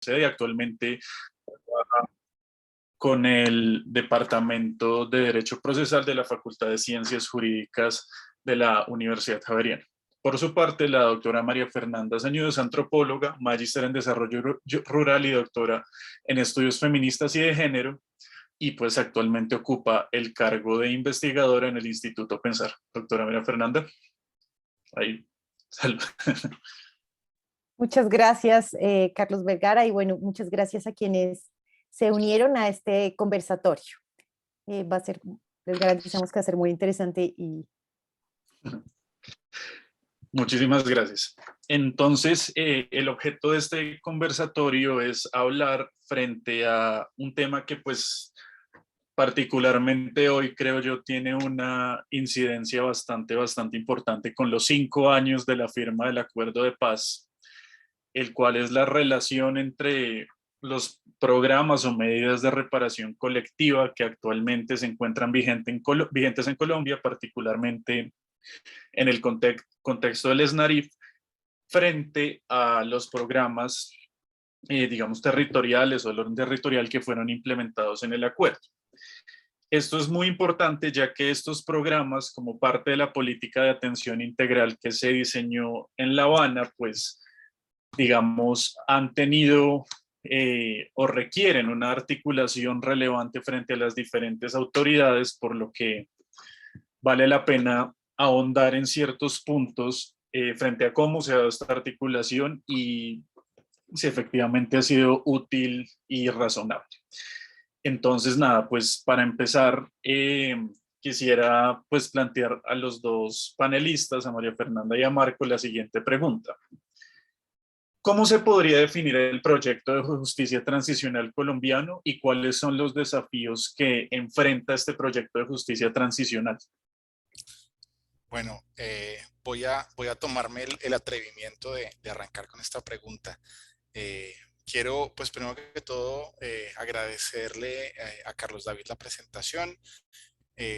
sede y actualmente trabaja con el Departamento de Derecho Procesal de la Facultad de Ciencias Jurídicas de la Universidad Javeriana. Por su parte, la doctora María Fernanda Sañudo es antropóloga, magíster en desarrollo rural y doctora en estudios feministas y de género, y pues actualmente ocupa el cargo de investigadora en el Instituto Pensar. Doctora María Fernanda, ahí, salud. Muchas gracias, Carlos Vergara, y bueno, muchas gracias a quienes se unieron a este conversatorio. Va a ser, les garantizamos que va a ser muy interesante y... Muchísimas gracias. Entonces, el objeto de este conversatorio es hablar frente a un tema que pues particularmente hoy creo yo tiene una incidencia bastante importante con los 5 años de la firma del Acuerdo de Paz, el cual es la relación entre los programas o medidas de reparación colectiva que actualmente se encuentran vigentes en Colombia, particularmente en el contexto del SNARIF, frente a los programas, digamos, territoriales o el orden territorial que fueron implementados en el acuerdo. Esto es muy importante ya que estos programas, como parte de la política de atención integral que se diseñó en La Habana, pues, digamos, han tenido o requieren una articulación relevante frente a las diferentes autoridades, por lo que vale la pena ahondar en ciertos puntos frente a cómo se ha dado esta articulación y si efectivamente ha sido útil y razonable. Entonces, nada, pues para empezar, quisiera pues plantear a los dos panelistas, a María Fernanda y a Marco, la siguiente pregunta. ¿Cómo se podría definir el proyecto de justicia transicional colombiano y cuáles son los desafíos que enfrenta este proyecto de justicia transicional? Bueno, voy a tomarme el atrevimiento de arrancar con esta pregunta. Quiero, pues primero que todo, agradecerle a Carlos David la presentación,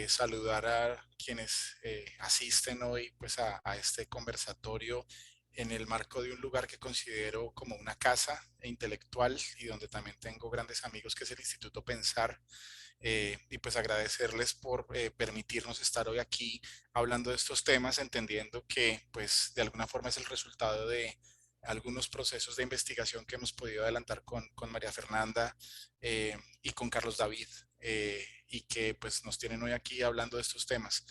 saludar a quienes asisten hoy pues, a este conversatorio en el marco de un lugar que considero como una casa intelectual y donde también tengo grandes amigos, que es el Instituto Pensar. Y pues agradecerles por permitirnos estar hoy aquí hablando de estos temas, entendiendo que pues de alguna forma es el resultado de algunos procesos de investigación que hemos podido adelantar con María Fernanda y con Carlos David, y que pues nos tienen hoy aquí hablando de estos temas.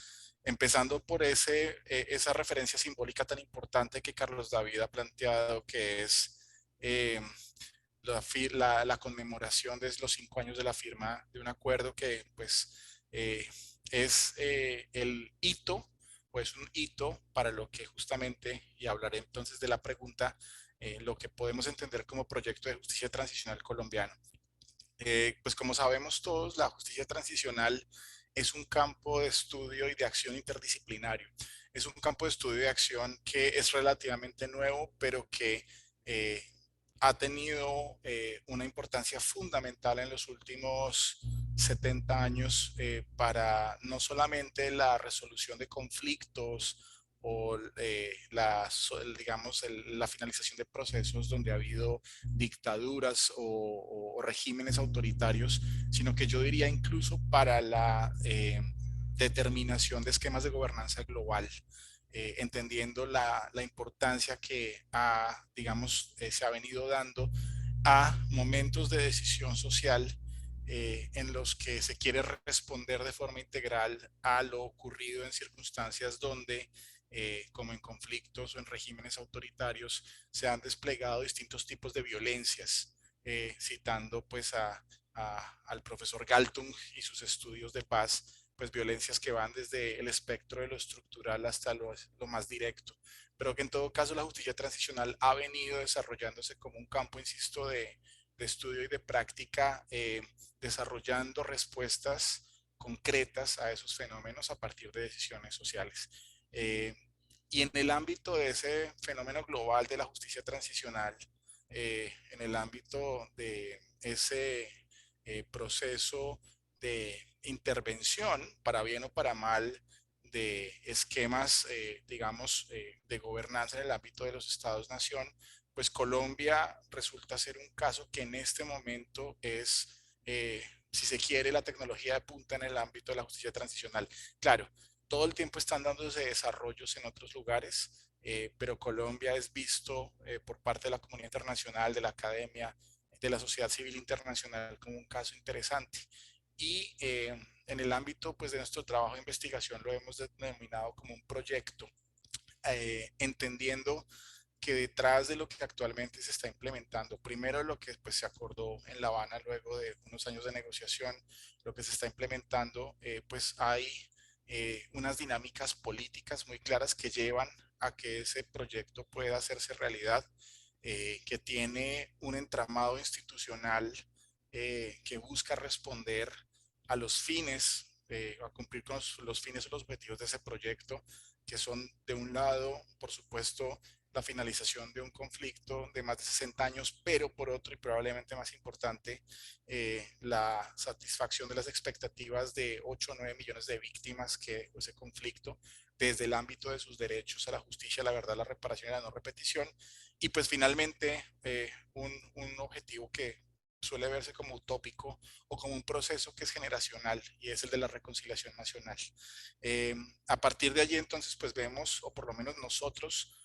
Empezando por esa referencia simbólica tan importante que Carlos David ha planteado, que es la conmemoración de los 5 años de la firma de un acuerdo que pues es el hito, o es un hito para lo que justamente, y hablaré entonces de la pregunta, lo que podemos entender como proyecto de justicia transicional colombiano. Pues como sabemos todos, la justicia transicional es un campo de estudio y de acción interdisciplinario. Es un campo de estudio y de acción que es relativamente nuevo, pero que ha tenido una importancia fundamental en los últimos 70 años para no solamente la resolución de conflictos o digamos, la finalización de procesos donde ha habido dictaduras o regímenes autoritarios, sino que yo diría incluso para la determinación de esquemas de gobernanza global. Entendiendo la importancia que digamos, se ha venido dando a momentos de decisión social en los que se quiere responder de forma integral a lo ocurrido en circunstancias donde, como en conflictos o en regímenes autoritarios, se han desplegado distintos tipos de violencias, citando pues al profesor Galtung y sus estudios de paz, pues violencias que van desde el espectro de lo estructural hasta lo más directo, pero que en todo caso la justicia transicional ha venido desarrollándose como un campo, insisto, de estudio y de práctica, desarrollando respuestas concretas a esos fenómenos a partir de decisiones sociales. Y en el ámbito de ese fenómeno global de la justicia transicional, en el ámbito de ese proceso de intervención, para bien o para mal, de esquemas, digamos, de gobernanza en el ámbito de los estados-nación, pues Colombia resulta ser un caso que en este momento es, si se quiere, la tecnología de punta en el ámbito de la justicia transicional. Claro, todo el tiempo están dándose desarrollos en otros lugares, pero Colombia es visto por parte de la comunidad internacional, de la academia, de la sociedad civil internacional como un caso interesante. Y en el ámbito pues, de nuestro trabajo de investigación lo hemos denominado como un proyecto, entendiendo que detrás de lo que actualmente se está implementando, primero lo que pues, se acordó en La Habana luego de unos años de negociación, lo que se está implementando, pues hay unas dinámicas políticas muy claras que llevan a que ese proyecto pueda hacerse realidad, que tiene un entramado institucional que busca responder a los fines, a cumplir con los fines o los objetivos de ese proyecto, que son de un lado, por supuesto, la finalización de un conflicto de más de 60 años, pero por otro y probablemente más importante, la satisfacción de las expectativas de 8 o 9 millones de víctimas que dejó ese conflicto desde el ámbito de sus derechos a la justicia, la verdad, la reparación y la no repetición. Y pues finalmente un objetivo que suele verse como utópico o como un proceso que es generacional y es el de la reconciliación nacional. A partir de allí entonces pues vemos, o por lo menos nosotros,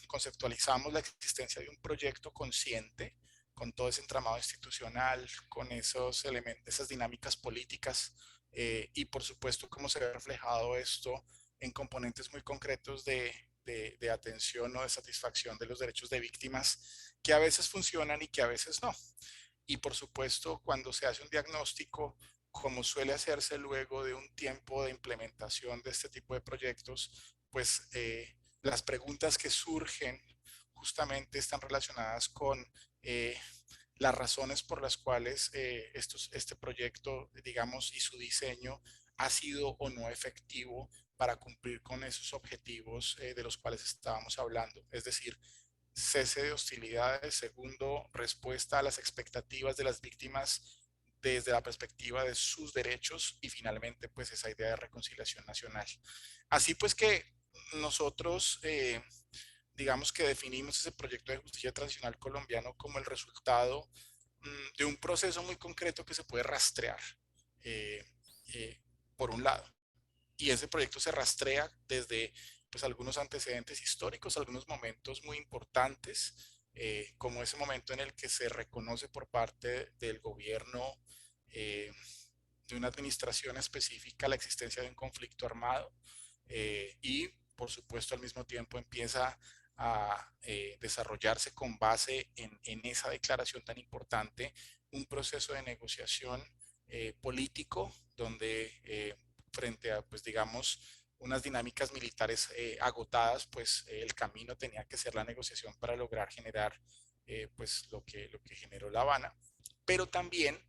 conceptualizamos la existencia de un proyecto consciente con todo ese entramado institucional, con esos elementos, esas dinámicas políticas y por supuesto cómo se ve reflejado esto en componentes muy concretos de atención o de satisfacción de los derechos de víctimas que a veces funcionan y que a veces no. Y por supuesto, cuando se hace un diagnóstico, como suele hacerse luego de un tiempo de implementación de este tipo de proyectos, pues las preguntas que surgen justamente están relacionadas con las razones por las cuales este proyecto, digamos, y su diseño ha sido o no efectivo para cumplir con esos objetivos de los cuales estábamos hablando. Es decir, cese de hostilidades, segundo, respuesta a las expectativas de las víctimas desde la perspectiva de sus derechos y finalmente pues esa idea de reconciliación nacional. Así pues que nosotros digamos que definimos ese proyecto de justicia transicional colombiano como el resultado de un proceso muy concreto que se puede rastrear eh, eh, por un lado. Y ese proyecto se rastrea desde pues, algunos antecedentes históricos, algunos momentos muy importantes, como ese momento en el que se reconoce por parte del gobierno de una administración específica la existencia de un conflicto armado y por supuesto al mismo tiempo empieza a desarrollarse con base en esa declaración tan importante un proceso de negociación político donde frente a, pues digamos, unas dinámicas militares agotadas, pues el camino tenía que ser la negociación para lograr generar pues lo que generó La Habana, pero también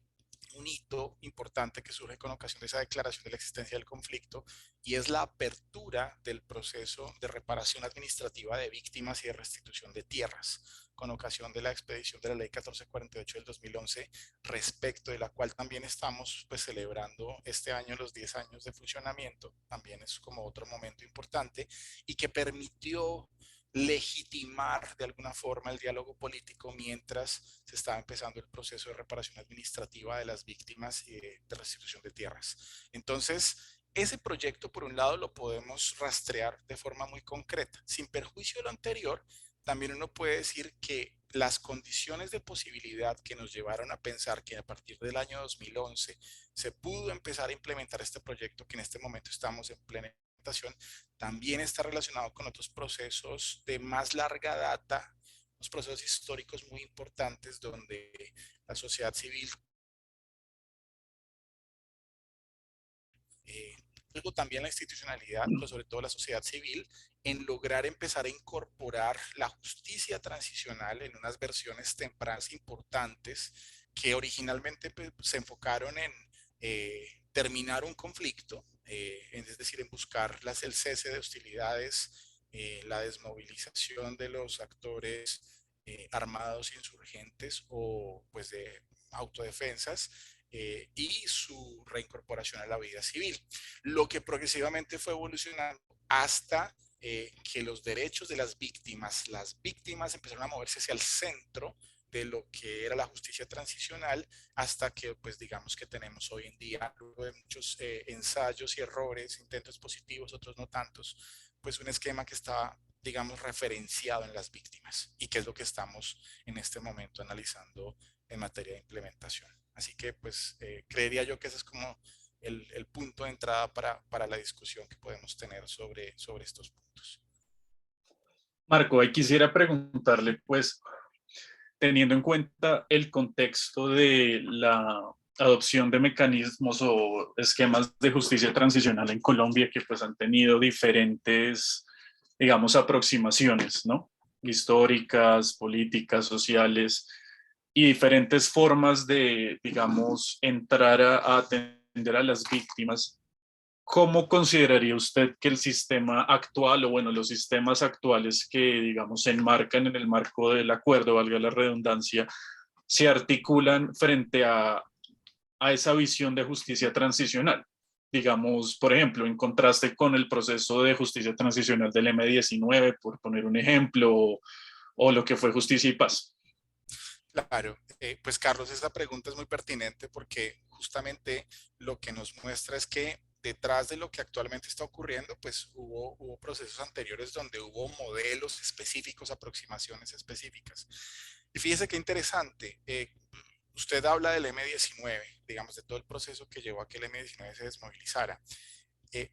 un hito importante que surge con ocasión de esa declaración de la existencia del conflicto y es la apertura del proceso de reparación administrativa de víctimas y de restitución de tierras con ocasión de la expedición de la ley 1448 del 2011, respecto de la cual también estamos pues celebrando este año los 10 años de funcionamiento, también es como otro momento importante y que permitió legitimar de alguna forma el diálogo político mientras se estaba empezando el proceso de reparación administrativa de las víctimas y de restitución de tierras. Entonces, ese proyecto, por un lado, lo podemos rastrear de forma muy concreta. Sin perjuicio de lo anterior, también uno puede decir que las condiciones de posibilidad que nos llevaron a pensar que a partir del año 2011 se pudo empezar a implementar este proyecto que en este momento estamos en plena implementación, también está relacionado con otros procesos de más larga data, unos procesos históricos muy importantes donde la sociedad civil, luego también la institucionalidad, pero sobre todo la sociedad civil, en lograr empezar a incorporar la justicia transicional en unas versiones tempranas importantes que originalmente pues, se enfocaron en terminar un conflicto, es decir, en buscar el cese de hostilidades, la desmovilización de los actores armados insurgentes o pues de autodefensas y su reincorporación a la vida civil. Lo que progresivamente fue evolucionando hasta que los derechos de las víctimas empezaron a moverse hacia el centro de lo que era la justicia transicional, hasta que pues digamos que tenemos hoy en día, luego de muchos ensayos y errores, intentos positivos, otros no tantos, pues un esquema que está, digamos, referenciado en las víctimas, y que es lo que estamos en este momento analizando en materia de implementación. Así que pues creería yo que ese es como el punto de entrada para la discusión que podemos tener sobre estos puntos. Marco, ahí quisiera preguntarle, pues, teniendo en cuenta el contexto de la adopción de mecanismos o esquemas de justicia transicional en Colombia, que pues han tenido diferentes, digamos, aproximaciones, ¿no? Históricas, políticas, sociales, y diferentes formas de, digamos, entrar a atender a las víctimas. ¿Cómo consideraría usted que el sistema actual, o bueno, los sistemas actuales que, digamos, se enmarcan en el marco del acuerdo, valga la redundancia, se articulan frente a esa visión de justicia transicional? Digamos, por ejemplo, en contraste con el proceso de justicia transicional del M19, por poner un ejemplo, o lo que fue Justicia y Paz. Claro, pues Carlos, esta pregunta es muy pertinente porque justamente lo que nos muestra es que detrás de lo que actualmente está ocurriendo, pues hubo procesos anteriores donde hubo modelos específicos, aproximaciones específicas. Y fíjese qué interesante, usted habla del M19, digamos, de todo el proceso que llevó a que el M19 se desmovilizara.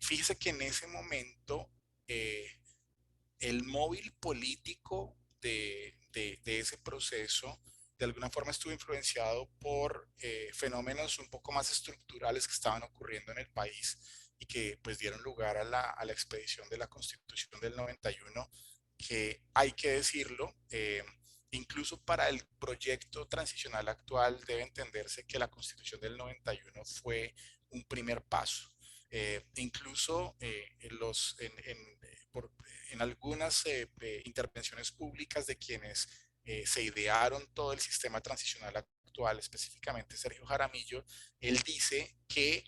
Fíjese que en ese momento el móvil político de ese proceso de alguna forma estuvo influenciado por fenómenos un poco más estructurales que estaban ocurriendo en el país, y que pues dieron lugar a la expedición de la Constitución del 91, que hay que decirlo, incluso para el proyecto transicional actual debe entenderse que la Constitución del 91 fue un primer paso. Incluso en algunas intervenciones públicas de quienes se idearon todo el sistema transicional actual, específicamente Sergio Jaramillo, él dice que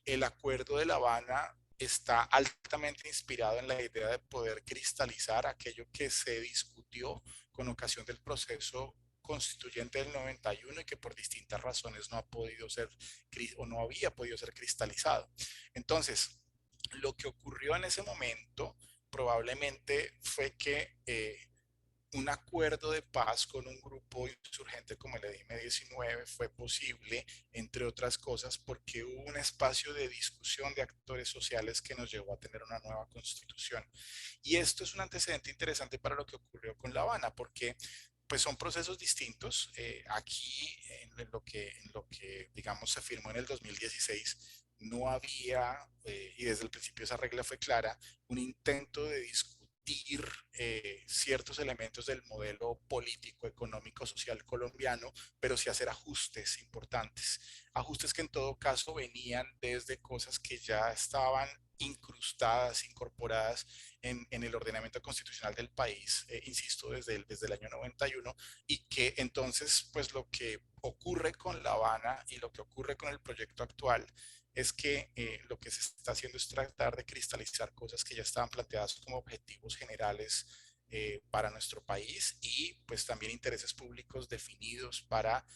el Acuerdo de La Habana está altamente inspirado en la idea de poder cristalizar aquello que se discutió con ocasión del proceso constituyente del 91, y que por distintas razones no ha podido ser o no había podido ser cristalizado. Entonces, lo que ocurrió en ese momento probablemente fue que un acuerdo de paz con un grupo insurgente como el M-19 fue posible, entre otras cosas, porque hubo un espacio de discusión de actores sociales que nos llevó a tener una nueva constitución. Y esto es un antecedente interesante para lo que ocurrió con La Habana, porque pues son procesos distintos. Aquí, en lo que, digamos, se firmó en el 2016, no había, y desde el principio esa regla fue clara, un intento de discutir ciertos elementos del modelo político, económico, social colombiano, pero sí hacer ajustes importantes. Ajustes que en todo caso venían desde cosas que ya estaban incrustadas, incorporadas en el ordenamiento constitucional del país, insisto, desde el año 91, y que entonces, pues lo que ocurre con La Habana y lo que ocurre con el proyecto actual es que lo que se está haciendo es tratar de cristalizar cosas que ya estaban planteadas como objetivos generales para nuestro país, y pues también intereses públicos definidos para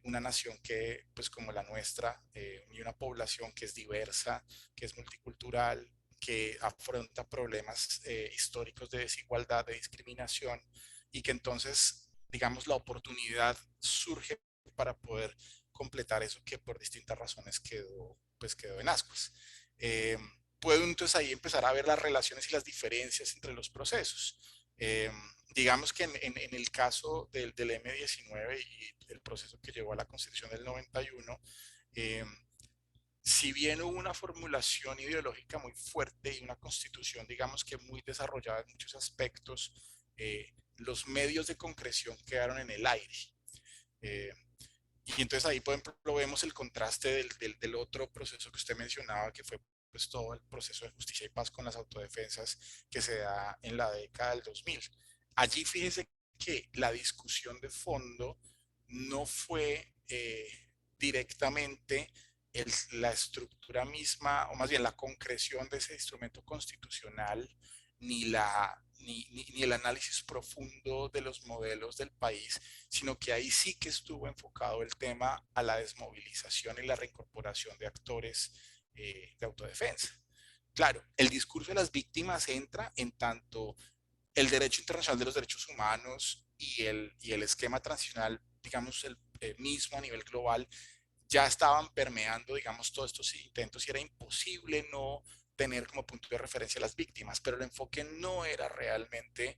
una nación que, pues como la nuestra, y una población que es diversa, que es multicultural, que afronta problemas históricos de desigualdad, de discriminación, y que entonces, digamos, la oportunidad surge para poder completar eso que por distintas razones quedó en ascuas. Eh, Puedo entonces ahí empezar a ver las relaciones y las diferencias entre los procesos. Eh, digamos que en el caso del M19 y el proceso que llevó a la Constitución del 91, eh, si bien hubo una formulación ideológica muy fuerte y una constitución, digamos que muy desarrollada en muchos aspectos, los medios de concreción quedaron en el aire. Eh, y entonces ahí, por ejemplo, vemos el contraste del otro proceso que usted mencionaba, que fue pues todo el proceso de justicia y paz con las autodefensas que se da en la década del 2000. Allí fíjese que la discusión de fondo no fue directamente la estructura misma, o más bien la concreción de ese instrumento constitucional, ni el análisis profundo de los modelos del país, sino que ahí sí que estuvo enfocado el tema a la desmovilización y la reincorporación de actores de autodefensa. Claro, el discurso de las víctimas entra en tanto el derecho internacional de los derechos humanos y el esquema transicional, digamos, el mismo a nivel global, ya estaban permeando, digamos, todos estos intentos y era imposible no tener como punto de referencia a las víctimas, pero el enfoque no era realmente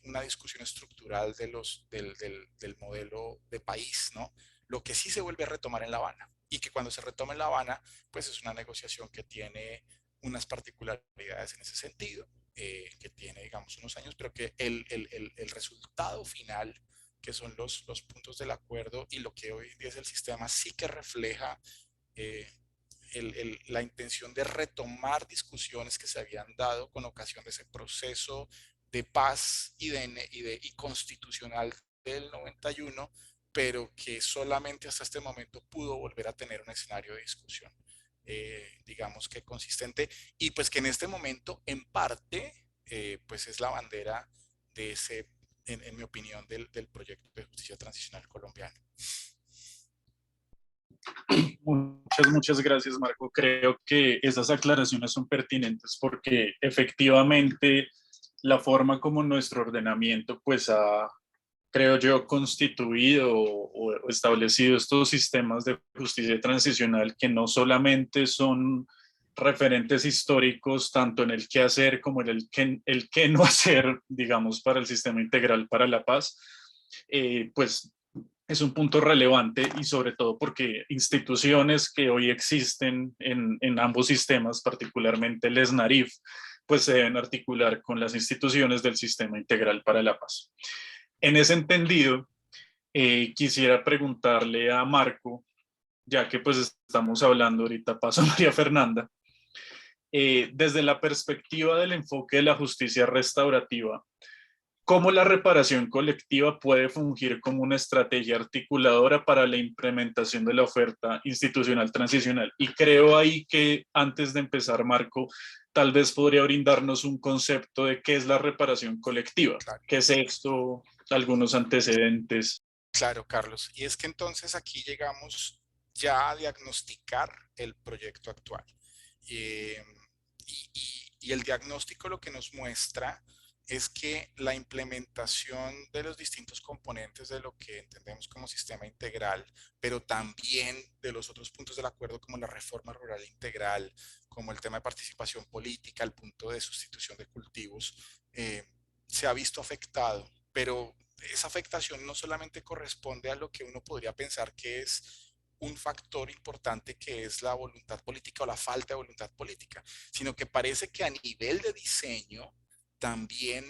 una discusión estructural del modelo de país, ¿no? Lo que sí se vuelve a retomar en La Habana y que cuando se retoma en La Habana, pues es una negociación que tiene unas particularidades en ese sentido, que tiene, digamos, unos años, pero que el resultado final, que son los puntos del acuerdo y lo que hoy en día es el sistema, sí que refleja eh, la intención de retomar discusiones que se habían dado con ocasión de ese proceso de paz y constitucional del 91, pero que solamente hasta este momento pudo volver a tener un escenario de discusión, digamos que consistente, y pues que en este momento, en parte, pues es la bandera de ese, en mi opinión, del proyecto de justicia transicional colombiano. Muchas gracias, Marco. Creo que esas aclaraciones son pertinentes porque efectivamente la forma como nuestro ordenamiento pues ha, creo yo, constituido o establecido estos sistemas de justicia transicional que no solamente son referentes históricos tanto en el qué hacer como en el qué no hacer, digamos, para el sistema integral para la paz, pues es un punto relevante y sobre todo porque instituciones que hoy existen en ambos sistemas, particularmente el SNARIF, pues se deben articular con las instituciones del sistema integral para la paz. En ese entendido, quisiera preguntarle a Marco, ya que pues estamos hablando ahorita, paso a María Fernanda, desde la perspectiva del enfoque de la justicia restaurativa, ¿cómo la reparación colectiva puede fungir como una estrategia articuladora para la implementación de la oferta institucional transicional? Y creo ahí que antes de empezar, Marco, tal vez podría brindarnos un concepto de qué es la reparación colectiva, Claro. qué es esto, algunos antecedentes. Claro, Carlos. Y es que entonces aquí llegamos ya a diagnosticar el proyecto actual. Eh, y el diagnóstico lo que nos muestra es que la implementación de los distintos componentes de lo que entendemos como sistema integral, pero también de los otros puntos del acuerdo como la reforma rural integral, como el tema de participación política, el punto de sustitución de cultivos, se ha visto afectado, pero esa afectación no solamente corresponde a lo que uno podría pensar que es un factor importante, que es la voluntad política o la falta de voluntad política, sino que parece que a nivel de diseño también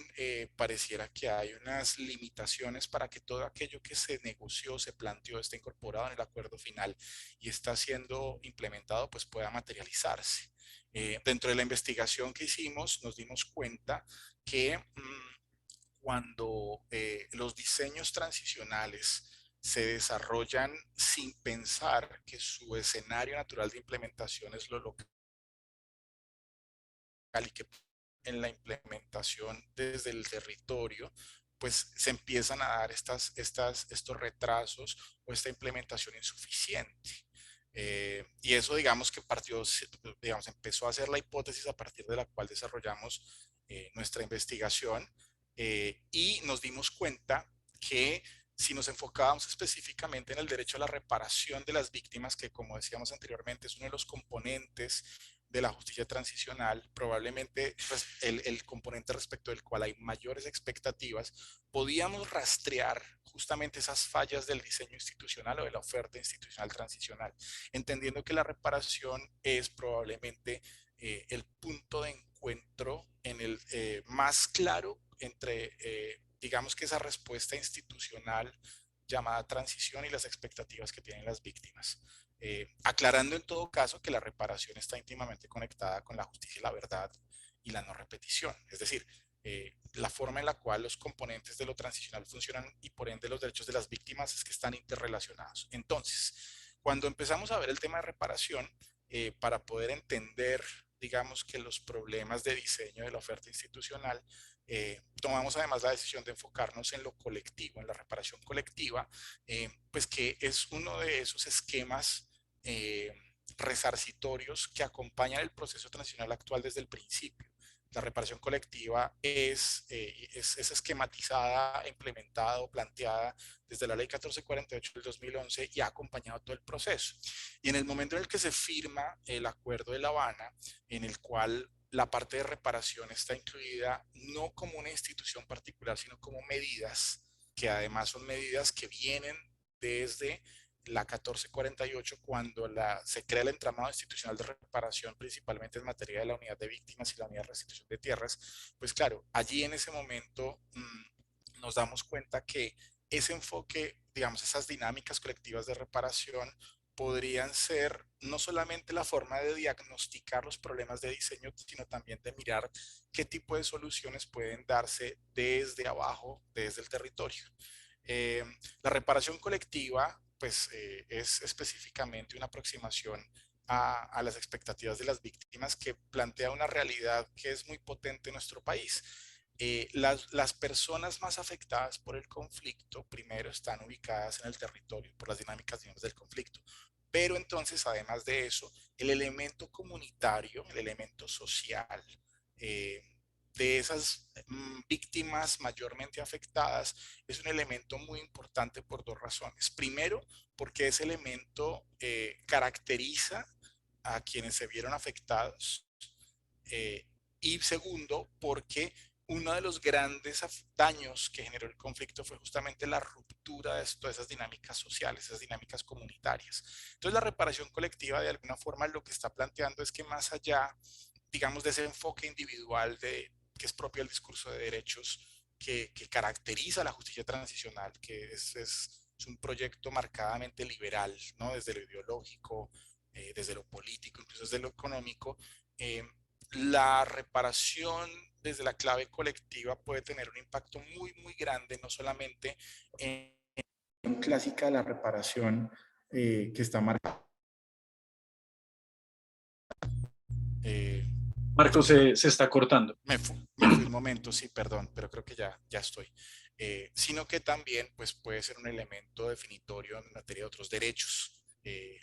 pareciera que hay unas limitaciones para que todo aquello que se negoció, se planteó, esté incorporado en el acuerdo final y está siendo implementado, pues pueda materializarse. Dentro de la investigación que hicimos, nos dimos cuenta que cuando los diseños transicionales se desarrollan sin pensar que su escenario natural de implementación es lo local y que en la implementación desde el territorio, pues se empiezan a dar estos retrasos o esta implementación insuficiente. Y eso, digamos que empezó a ser la hipótesis a partir de la cual desarrollamos nuestra investigación, y nos dimos cuenta que si nos enfocábamos específicamente en el derecho a la reparación de las víctimas, que como decíamos anteriormente es uno de los componentes de la justicia transicional, probablemente pues, el componente respecto del cual hay mayores expectativas, podíamos rastrear justamente esas fallas del diseño institucional o de la oferta institucional transicional, entendiendo que la reparación es probablemente el punto de encuentro en el más claro entre, digamos que esa respuesta institucional llamada transición y las expectativas que tienen las víctimas. Aclarando en todo caso que la reparación está íntimamente conectada con la justicia y la verdad y la no repetición. Es decir, la forma en la cual los componentes de lo transicional funcionan y por ende los derechos de las víctimas es que están interrelacionados. Entonces, Cuando empezamos a ver el tema de reparación, para poder entender, digamos, que los problemas de diseño de la oferta institucional, tomamos además la decisión de enfocarnos en lo colectivo, en la reparación colectiva, pues que es uno de esos esquemas resarcitorios que acompañan el proceso transicional actual desde el principio. La reparación colectiva es esquematizada, implementada o planteada desde la ley 1448 del 2011 y ha acompañado todo el proceso. Y en el momento en el que se firma el Acuerdo de La Habana, en el cual la parte de reparación está incluida no como una institución particular, sino como medidas, que además son medidas que vienen desde la 1448, cuando se crea el entramado institucional de reparación, principalmente en materia de la unidad de víctimas y la unidad de restitución de tierras, pues claro, allí en ese momento nos damos cuenta que ese enfoque, digamos, esas dinámicas colectivas de reparación podrían ser no solamente la forma de diagnosticar los problemas de diseño, sino también de mirar qué tipo de soluciones pueden darse desde abajo, desde el territorio. La reparación colectiva, pues, es específicamente una aproximación a las expectativas de las víctimas que plantea una realidad que es muy potente en nuestro país. Las personas más afectadas por el conflicto primero están ubicadas en el territorio por las dinámicas, digamos, del conflicto. Pero entonces, además de eso, el elemento comunitario, el elemento social, eh, de esas víctimas mayormente afectadas es un elemento muy importante por dos razones. Primero, porque ese elemento caracteriza a quienes se vieron afectados. Y segundo, porque uno de los grandes daños que generó el conflicto fue justamente la ruptura de todas esas dinámicas sociales, esas dinámicas comunitarias. Entonces la reparación colectiva de alguna forma lo que está planteando es que más allá, digamos, de ese enfoque individual que es propio del discurso de derechos que caracteriza la justicia transicional, que es un proyecto marcadamente liberal, ¿no? Desde lo ideológico, desde lo político, incluso desde lo económico, la reparación desde la clave colectiva puede tener un impacto muy, muy grande, no solamente en clásica de la reparación que está marcada. Marco, se está cortando. Me fui un momento, sí, perdón, pero creo que ya estoy. Sino que también pues, puede ser un elemento definitorio en materia de otros derechos.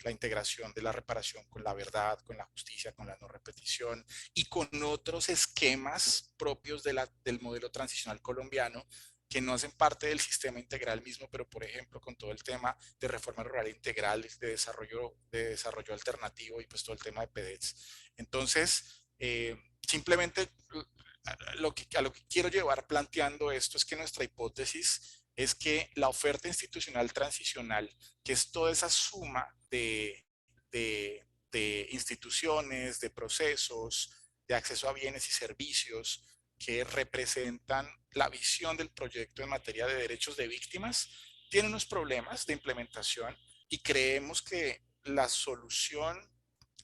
La integración de la reparación con la verdad, con la justicia, con la no repetición y con otros esquemas propios del modelo transicional colombiano que no hacen parte del sistema integral mismo, pero por ejemplo con todo el tema de reforma rural integral, de desarrollo alternativo y pues todo el tema de PEDETS. Entonces, simplemente a lo que quiero llevar planteando esto es que nuestra hipótesis es que la oferta institucional transicional, que es toda esa suma de instituciones, de procesos, de acceso a bienes y servicios que representan la visión del proyecto en materia de derechos de víctimas, tiene unos problemas de implementación y creemos que la solución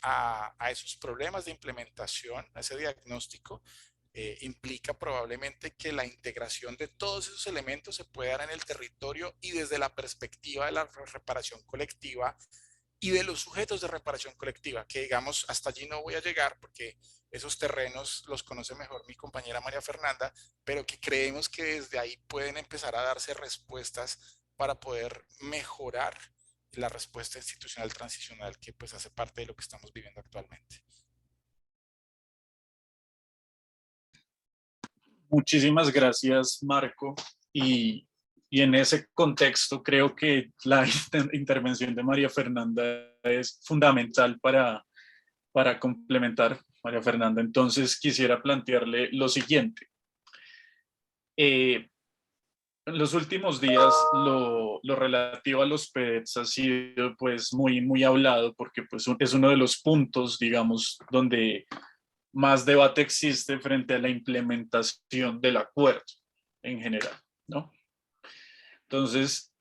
a esos problemas de implementación, a ese diagnóstico, implica probablemente que la integración de todos esos elementos se puede dar en el territorio y desde la perspectiva de la reparación colectiva y de los sujetos de reparación colectiva, que digamos hasta allí no voy a llegar porque esos terrenos los conoce mejor mi compañera María Fernanda, pero que creemos que desde ahí pueden empezar a darse respuestas para poder mejorar la respuesta institucional transicional que pues hace parte de lo que estamos viviendo actualmente. Muchísimas gracias, Marco. Y en ese contexto creo que la intervención de María Fernanda es fundamental para complementar, María Fernanda. Entonces quisiera plantearle lo siguiente. En los últimos días lo relativo a los PEDETs ha sido pues muy hablado porque pues es uno de los puntos, digamos, donde más debate existe frente a la implementación del acuerdo en general, ¿no? Entonces,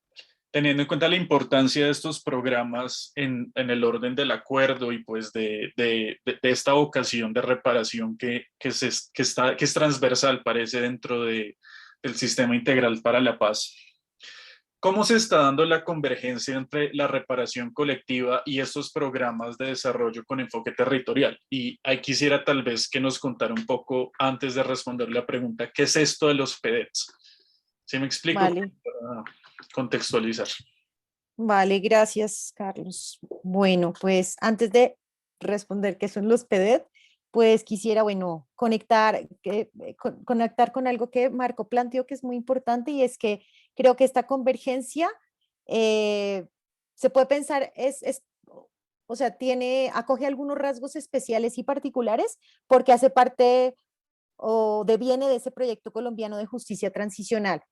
teniendo en cuenta la importancia de estos programas en el orden del acuerdo y pues de esta vocación de reparación que es transversal, parece, dentro del sistema integral para la paz, ¿Cómo se está dando la convergencia entre la reparación colectiva y estos programas de desarrollo con enfoque territorial? Y ahí quisiera tal vez que nos contara un poco, antes de responder la pregunta, ¿qué es esto de los PEDETs? ¿Sí me explico? Vale, Para contextualizar. vale, gracias, Carlos. Bueno, pues antes de responder qué son los PEDET, pues quisiera, bueno, conectar con algo que Marco planteó que es muy importante y es que creo que esta convergencia eh, se puede pensar, o sea, acoge algunos rasgos especiales y particulares porque hace parte o deviene de ese proyecto colombiano de justicia transicional.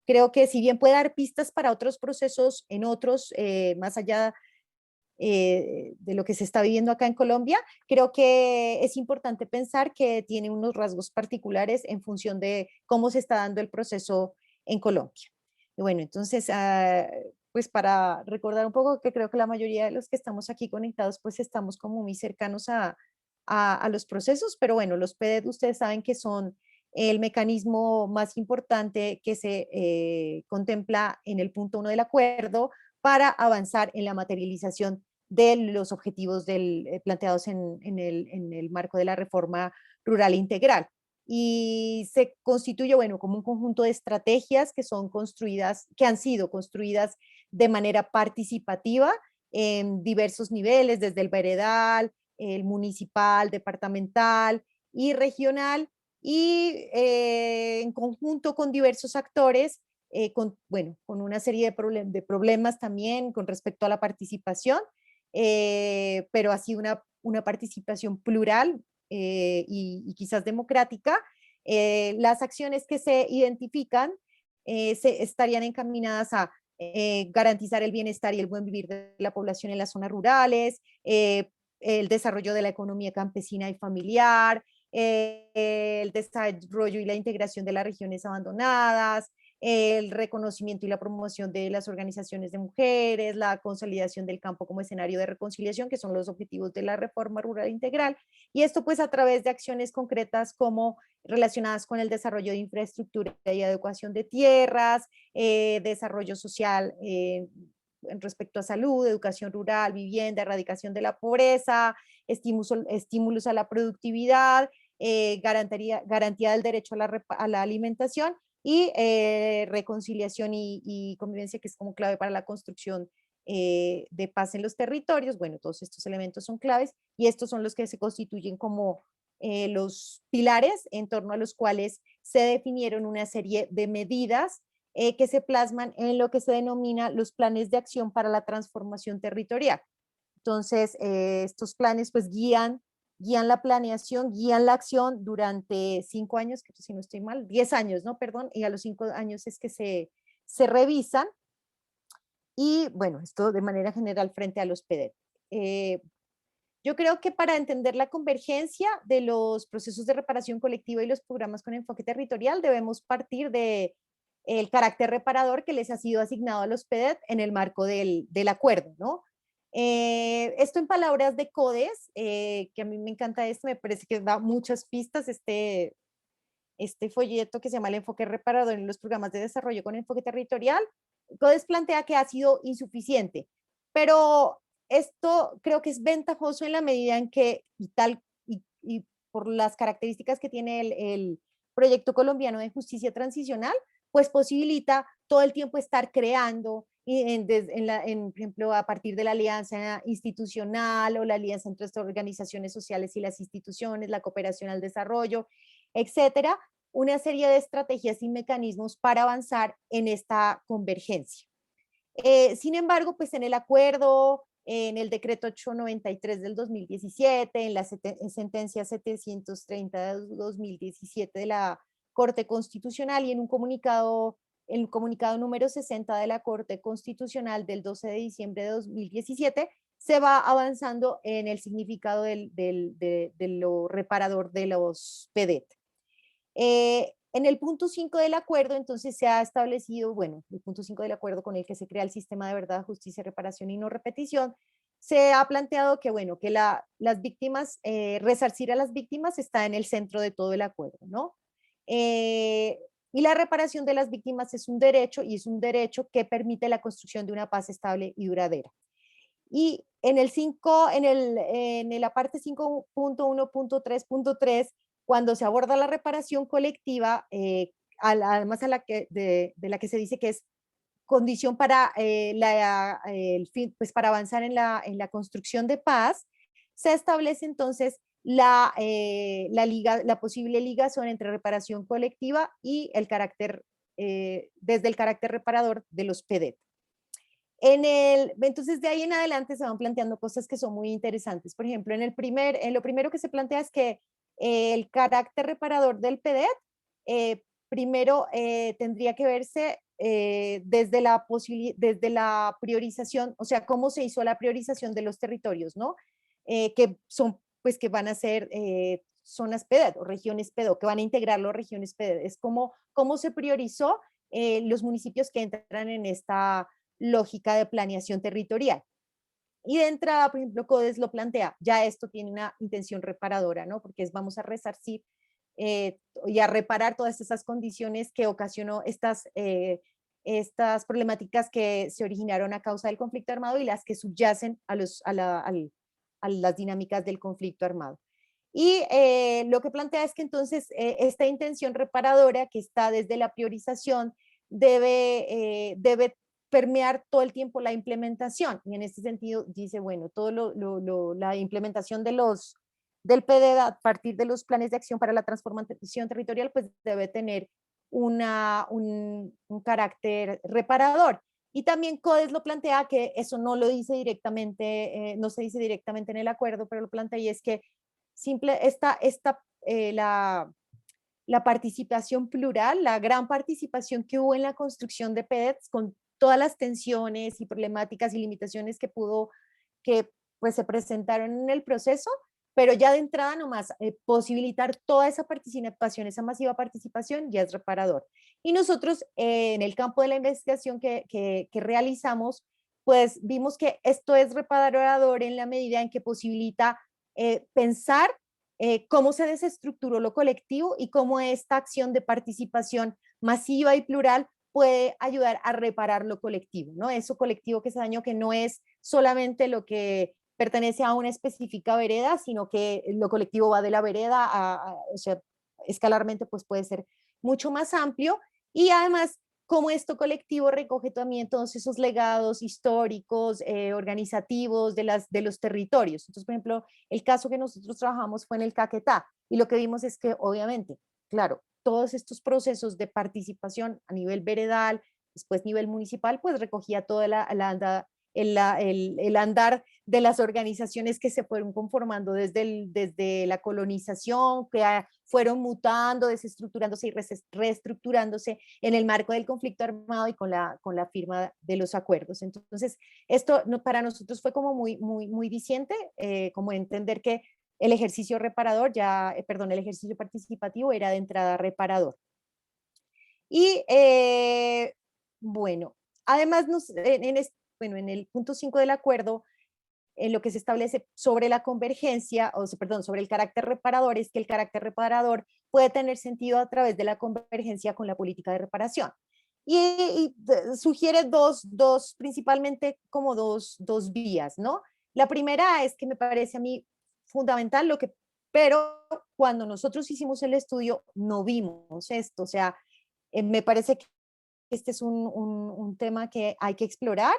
Creo que si bien puede dar pistas para otros procesos en otros, más allá de lo que se está viviendo acá en Colombia, creo que es importante pensar que tiene unos rasgos particulares en función de cómo se está dando el proceso en Colombia. Y bueno, entonces, pues para recordar un poco que creo que la mayoría de los que estamos aquí conectados, pues estamos como muy cercanos a los procesos, pero bueno, los PDET ustedes saben que son el mecanismo más importante que se contempla en el punto 1 del acuerdo para avanzar en la materialización de los objetivos planteados en el marco de la reforma rural integral. Y se constituye, bueno, como un conjunto de estrategias que son construidas, que han sido construidas de manera participativa en diversos niveles, desde el veredal, el municipal, departamental y regional, y en conjunto con diversos actores, bueno, con una serie de problemas también con respecto a la participación, pero así una participación plural y quizás democrática. Las acciones que se identifican se estarían encaminadas a garantizar el bienestar y el buen vivir de la población en las zonas rurales, el desarrollo de la economía campesina y familiar, el desarrollo y la integración de las regiones abandonadas, el reconocimiento y la promoción de las organizaciones de mujeres, la consolidación del campo como escenario de reconciliación, que son los objetivos de la reforma rural integral. Y esto pues a través de acciones concretas como relacionadas con el desarrollo de infraestructura y adecuación de tierras, desarrollo social en respecto a salud, educación rural, vivienda, erradicación de la pobreza, estímulos a la productividad, garantía del derecho a la alimentación y reconciliación y convivencia, que es como clave para la construcción de paz en los territorios. Bueno, todos estos elementos son claves y estos son los que se constituyen como los pilares en torno a los cuales se definieron una serie de medidas que se plasman en lo que se denomina los planes de acción para la transformación territorial. Entonces, estos planes pues guían la planeación, guían la acción durante 5 años, que si no estoy mal, 10 años, ¿no? Perdón, y a los 5 años es que se revisan. Y bueno, esto de manera general frente a los PDET. Yo creo que para entender la convergencia de los procesos de reparación colectiva y los programas con enfoque territorial, debemos partir de el carácter reparador que les ha sido asignado a los PDET en el marco del acuerdo, ¿no? Esto en palabras de CODES, que a mí me encanta esto, me parece que da muchas pistas, este folleto que se llama el enfoque reparador en los programas de desarrollo con enfoque territorial. CODES plantea que ha sido insuficiente, pero esto creo que es ventajoso en la medida en que, y por las características que tiene el proyecto colombiano de justicia transicional, pues posibilita todo el tiempo estar creando, por ejemplo, a partir de la alianza institucional o la alianza entre estas organizaciones sociales y las instituciones, la cooperación al desarrollo, etcétera, una serie de estrategias y mecanismos para avanzar en esta convergencia. Sin embargo, pues en el acuerdo, en el decreto 893 del 2017, en la sentencia 730 del 2017 de la Corte Constitucional y en el comunicado número 60 de la Corte Constitucional del 12 de diciembre de 2017, se va avanzando en el significado de lo reparador de los PEDET. En el punto 5 del acuerdo, entonces se ha establecido, bueno, el punto 5 del acuerdo con el que se crea el sistema de verdad, justicia, reparación y no repetición, se ha planteado que, bueno, que las víctimas, resarcir a las víctimas está en el centro de todo el acuerdo, ¿no? Y Y la reparación de las víctimas es un derecho, y es un derecho que permite la construcción de una paz estable y duradera. Y en el 5, en la parte 5.1.3.3, cuando se aborda la reparación colectiva, además de la que se dice que es condición para, para avanzar en la construcción de paz, se establece entonces la posible ligación entre reparación colectiva y desde el carácter reparador de los PEDET. Entonces, de ahí en adelante se van planteando cosas que son muy interesantes. Por ejemplo, lo primero que se plantea es que el carácter reparador del PEDET primero tendría que verse desde la priorización, o sea, cómo se hizo la priorización de los territorios, ¿no? Que son, pues, que van a ser zonas PEDET o regiones PEDET, que van a integrar las regiones PEDET. Es cómo se priorizó los municipios que entran en esta lógica de planeación territorial. Y de entrada, por ejemplo, CODES lo plantea, ya esto tiene una intención reparadora, ¿no? Porque vamos a resarcir y a reparar todas esas condiciones que ocasionó estas problemáticas que se originaron a causa del conflicto armado y las que subyacen a las dinámicas del conflicto armado. Y lo que plantea es que entonces esta intención reparadora que está desde la priorización debe permear todo el tiempo la implementación. Y en este sentido dice, bueno, la implementación del PDD a partir de los planes de acción para la transformación territorial, pues debe tener un carácter reparador. Y también CODES lo plantea, que eso no lo dice directamente, no se dice directamente en el acuerdo, pero lo plantea, y es que la participación plural, la gran participación que hubo en la construcción de PEDETs, con todas las tensiones y problemáticas y limitaciones que pues se presentaron en el proceso, pero ya de entrada nomás posibilitar toda esa participación, esa masiva participación, ya es reparador. Y nosotros en el campo de la investigación que realizamos, pues vimos que esto es reparador en la medida en que posibilita pensar cómo se desestructuró lo colectivo y cómo esta acción de participación masiva y plural puede ayudar a reparar lo colectivo, ¿no? Eso colectivo que se dañó, que no es solamente lo que pertenece a una específica vereda, sino que lo colectivo va de la vereda o sea, escalarmente pues puede ser mucho más amplio, y además cómo esto colectivo recoge también todos esos legados históricos, organizativos de los territorios. Entonces, por ejemplo, el caso que nosotros trabajamos fue en el Caquetá, y lo que vimos es que obviamente, claro, todos estos procesos de participación a nivel veredal, después nivel municipal, pues recogía toda el andar de las organizaciones que se fueron conformando desde la colonización, que fueron mutando, desestructurándose y reestructurándose en el marco del conflicto armado y con la firma de los acuerdos. Entonces, esto para nosotros fue como muy diciente, como entender que el ejercicio reparador, el ejercicio participativo era de entrada reparador. Y bueno, además en el punto 5 del acuerdo, en lo que se establece sobre la convergencia, sobre el carácter reparador, es que el carácter reparador puede tener sentido a través de la convergencia con la política de reparación. Y sugiere principalmente como dos vías, ¿no? La primera es que me parece a mí fundamental, pero cuando nosotros hicimos el estudio no vimos esto, o sea, me parece que este es un tema que hay que explorar,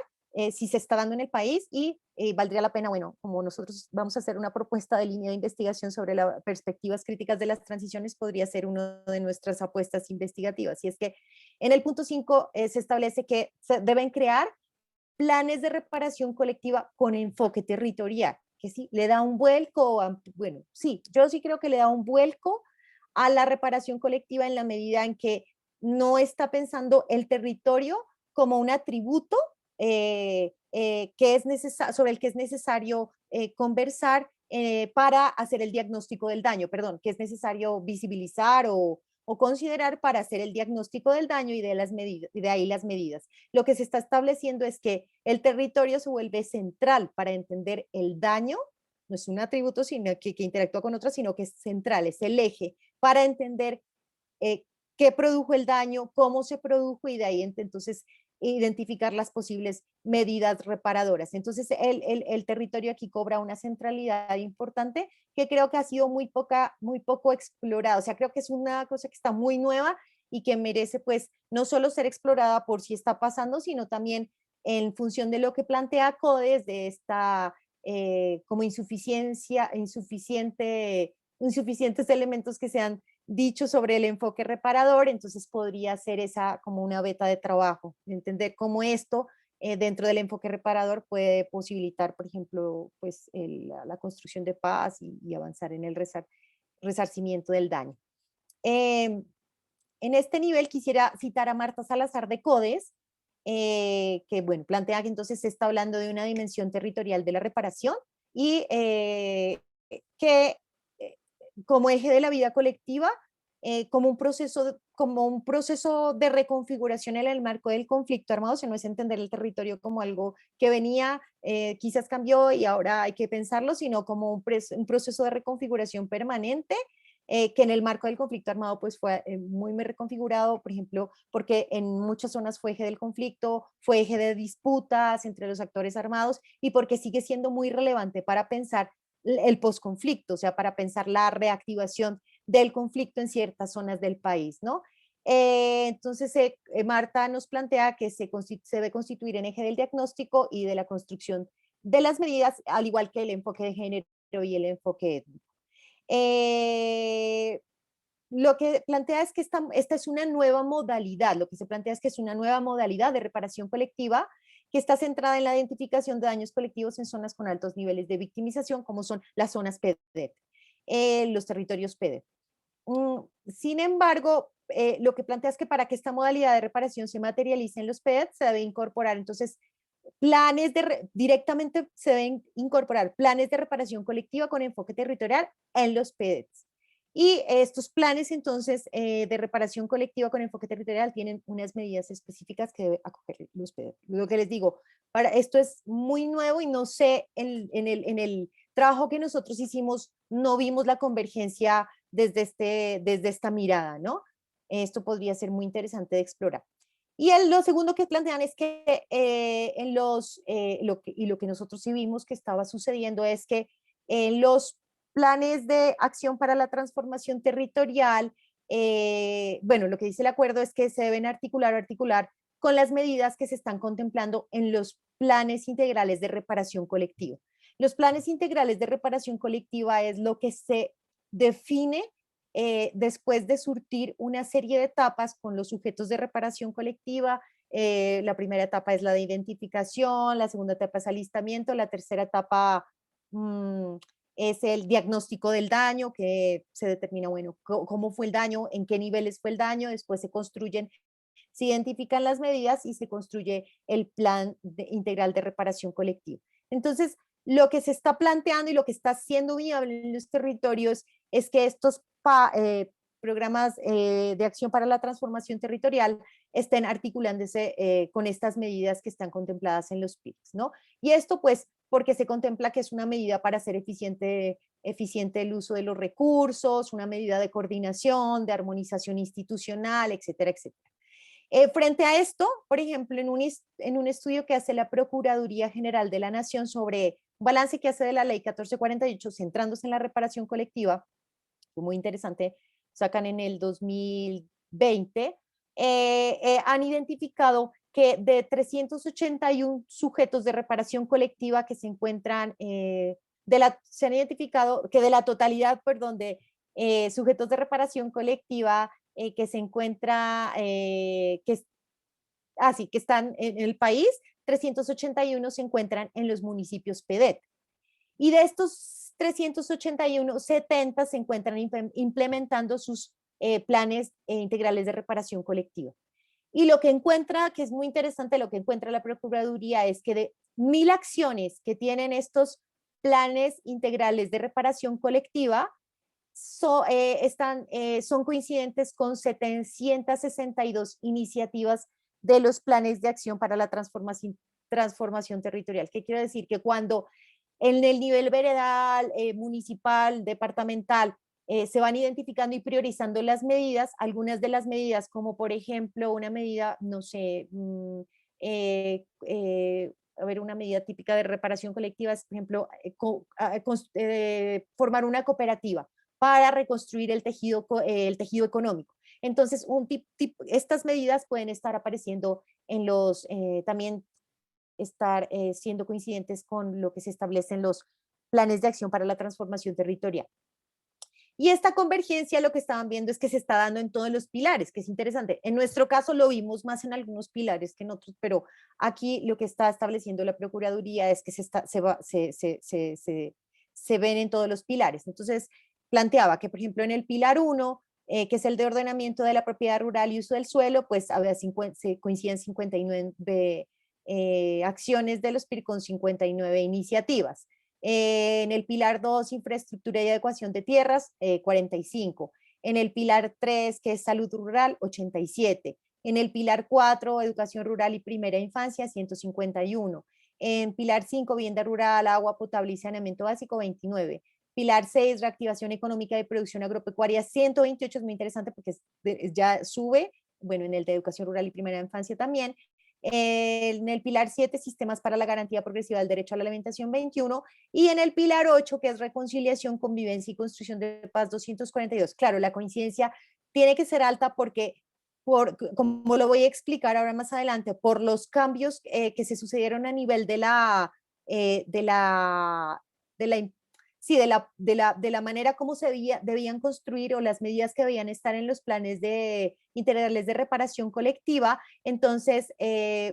si se está dando en el país, y valdría la pena, bueno, como nosotros vamos a hacer una propuesta de línea de investigación sobre las perspectivas críticas de las transiciones, podría ser una de nuestras apuestas investigativas. Y es que en el punto 5 se establece que se deben crear planes de reparación colectiva con enfoque territorial, que sí, le da un vuelco, bueno, sí, yo sí creo que le da un vuelco a la reparación colectiva en la medida en que no está pensando el territorio como un atributo sobre el que es necesario conversar para hacer el diagnóstico del daño, perdón, que es necesario visibilizar o considerar para hacer el diagnóstico del daño y de ahí las medidas. Lo que se está estableciendo es que el territorio se vuelve central para entender el daño, no es un atributo sino que interactúa con otros, sino que es central, es el eje para entender qué produjo el daño, cómo se produjo y de ahí entonces identificar las posibles medidas reparadoras. Entonces el territorio aquí cobra una centralidad importante que creo que ha sido muy poco explorada. O sea, creo que es una cosa que está muy nueva y que merece pues no solo ser explorada por si está pasando, sino también en función de lo que plantea CODES de esta como insuficientes elementos que se han dicho sobre el enfoque reparador, entonces podría ser esa como una beta de trabajo, entender cómo esto dentro del enfoque reparador puede posibilitar, por ejemplo, pues la construcción de paz y avanzar en el resarcimiento del daño. En este nivel quisiera citar a Marta Salazar de CODES, que bueno, plantea que entonces se está hablando de una dimensión territorial de la reparación y que como eje de la vida colectiva, como un proceso de reconfiguración en el marco del conflicto armado. O sea, no es entender el territorio como algo que venía, quizás cambió y ahora hay que pensarlo, sino como un proceso de reconfiguración permanente, que en el marco del conflicto armado pues fue muy reconfigurado, por ejemplo, porque en muchas zonas fue eje del conflicto, fue eje de disputas entre los actores armados y porque sigue siendo muy relevante para pensar el posconflicto, o sea, para pensar la reactivación del conflicto en ciertas zonas del país, ¿no? Entonces, Marta nos plantea que se debe constituir en eje del diagnóstico y de la construcción de las medidas, al igual que el enfoque de género y el enfoque étnico. Lo que plantea es que esta es una nueva modalidad, lo que se plantea es que es una nueva modalidad de reparación colectiva que está centrada en la identificación de daños colectivos en zonas con altos niveles de victimización, como son las zonas PEDET, los territorios PEDET. Sin embargo, lo que plantea es que para que esta modalidad de reparación se materialice en los PEDET, se debe incorporar entonces directamente se deben incorporar planes de reparación colectiva con enfoque territorial en los PEDETs. Y estos planes entonces de reparación colectiva con enfoque territorial tienen unas medidas específicas que debe acoger los PEDET. Lo que les digo, esto es muy nuevo y no sé, en el trabajo que nosotros hicimos no vimos la convergencia desde esta mirada, ¿no? Esto podría ser muy interesante de explorar. Y lo segundo que plantean es que lo que nosotros sí vimos que estaba sucediendo es que en los planes de acción para la transformación territorial, bueno, lo que dice el acuerdo es que se deben articular con las medidas que se están contemplando en los planes integrales de reparación colectiva. Los planes integrales de reparación colectiva es lo que se define después de surtir una serie de etapas con los sujetos de reparación colectiva. La primera etapa es la de identificación, la segunda etapa es alistamiento, la tercera etapa es el diagnóstico del daño, que se determina, bueno, cómo fue el daño, en qué niveles fue el daño, después se identifican las medidas y se construye el plan integral de reparación colectiva. Entonces, lo que se está planteando y lo que está siendo viable en los territorios es que estos programas de acción para la transformación territorial estén articulándose con estas medidas que están contempladas en los PICs, ¿no? Y esto pues porque se contempla que es una medida para hacer eficiente el uso de los recursos, una medida de coordinación, de armonización institucional, etcétera, etcétera. Frente a esto, por ejemplo, en un estudio que hace la Procuraduría General de la Nación sobre un balance que hace de la ley 1448, centrándose en la reparación colectiva, muy interesante, sacan en el 2020, han identificado que de 381 sujetos de reparación colectiva que se encuentran, se han identificado que de la totalidad, perdón, de sujetos de reparación colectiva que se encuentra, que están en el país, 381 se encuentran en los municipios PEDET. Y de estos 381, 70 se encuentran implementando sus planes integrales de reparación colectiva. Y lo que encuentra, que es muy interesante, lo que encuentra la Procuraduría es que de 1000 acciones que tienen estos planes integrales de reparación colectiva, son coincidentes con 762 iniciativas de los planes de acción para la transformación territorial. ¿Qué quiero decir? Que cuando en el nivel veredal, municipal, departamental, se van identificando y priorizando las medidas, algunas de las medidas, como por ejemplo una medida, no sé, a ver, una medida típica de reparación colectiva es, por ejemplo, formar una cooperativa para reconstruir el tejido económico. Entonces, estas medidas pueden estar apareciendo en los, también estar siendo coincidentes con lo que se establece en los planes de acción para la transformación territorial. Y esta convergencia lo que estaban viendo es que se está dando en todos los pilares, que es interesante. En nuestro caso lo vimos más en algunos pilares que en otros, pero aquí lo que está estableciendo la Procuraduría es que se ven en todos los pilares. Entonces, planteaba que, por ejemplo, en el pilar 1, que es el de ordenamiento de la propiedad rural y uso del suelo, pues se coinciden 59 acciones de los PIR con 59 iniciativas. En el pilar 2, infraestructura y adecuación de tierras, 45. En el pilar 3, que es salud rural, 87. En el pilar 4, educación rural y primera infancia, 151. En pilar 5, vivienda rural, agua potable y saneamiento básico, 29. Pilar 6, reactivación económica y producción agropecuaria, 128. Es muy interesante porque ya sube, bueno, en el de educación rural y primera infancia también. En el pilar 7, sistemas para la garantía progresiva del derecho a la alimentación, 21, y en el pilar 8, que es reconciliación, convivencia y construcción de paz, 242. Claro, la coincidencia tiene que ser alta porque, como lo voy a explicar ahora más adelante, por los cambios que se sucedieron a nivel de la, de la, de la sí, de la manera como debían construir o las medidas que debían estar en los planes integrales de reparación colectiva. Entonces,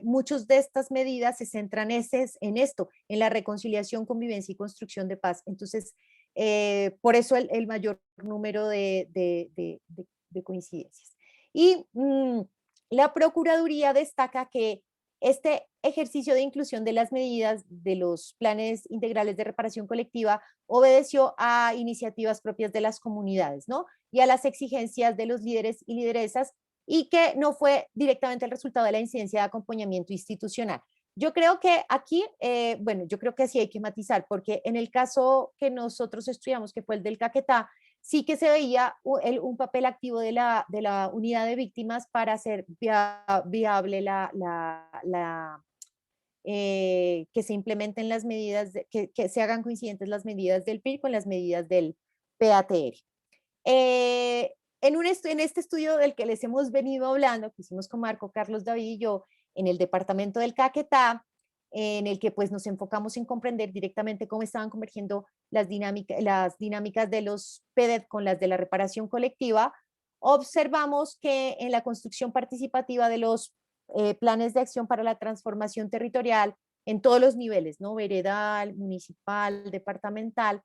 muchas de estas medidas se centran en esto, en la reconciliación, convivencia y construcción de paz. Entonces, por eso el mayor número de coincidencias. Y la Procuraduría destaca que este ejercicio de inclusión de las medidas de los planes integrales de reparación colectiva obedeció a iniciativas propias de las comunidades, ¿no? Y a las exigencias de los líderes y lideresas, y que no fue directamente el resultado de la incidencia de acompañamiento institucional. Yo creo que aquí, bueno, yo creo que sí hay que matizar, porque en el caso que nosotros estudiamos, que fue el del Caquetá, sí que se veía un papel activo de la unidad de víctimas para hacer viable que se implementen las medidas, que se hagan coincidentes las medidas del PIR con las medidas del PATR. En este estudio del que les hemos venido hablando, que hicimos con Marco, Carlos, David y yo, en el departamento del Caquetá, en el que pues nos enfocamos en comprender directamente cómo estaban convergiendo las dinámicas de los PEDET con las de la reparación colectiva, observamos que en la construcción participativa de los planes de acción para la transformación territorial, en todos los niveles, ¿no? Veredal, municipal, departamental,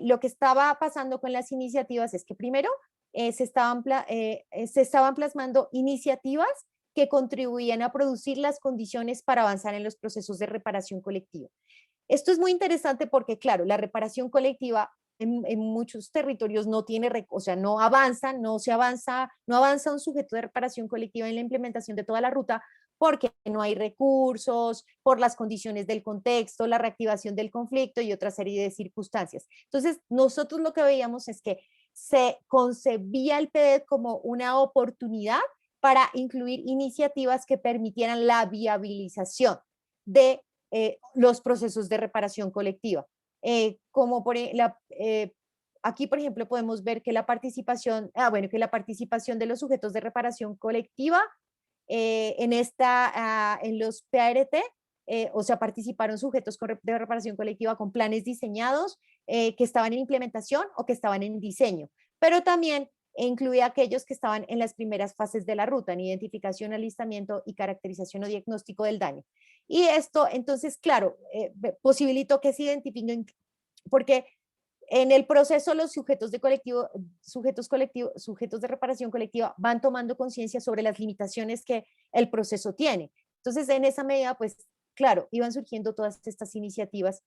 lo que estaba pasando con las iniciativas es que primero se estaban plasmando iniciativas que contribuían a producir las condiciones para avanzar en los procesos de reparación colectiva. Esto es muy interesante porque, claro, la reparación colectiva en muchos territorios no tiene, o sea, no avanza, no avanza un sujeto de reparación colectiva en la implementación de toda la ruta porque no hay recursos, por las condiciones del contexto, la reactivación del conflicto y otra serie de circunstancias. Entonces, nosotros lo que veíamos es que se concebía el PEDET como una oportunidad para incluir iniciativas que permitieran la viabilización de los procesos de reparación colectiva. Como aquí, por ejemplo, podemos ver que la participación de los sujetos de reparación colectiva en los PART, o sea, participaron sujetos de reparación colectiva con planes diseñados que estaban en implementación o que estaban en diseño, pero también incluía aquellos que estaban en las primeras fases de la ruta, en identificación, alistamiento y caracterización o diagnóstico del daño. Y esto, entonces, claro, posibilitó que se identifiquen, porque en el proceso los sujetos de reparación colectiva van tomando conciencia sobre las limitaciones que el proceso tiene. Entonces, en esa medida, pues, claro, iban surgiendo todas estas iniciativas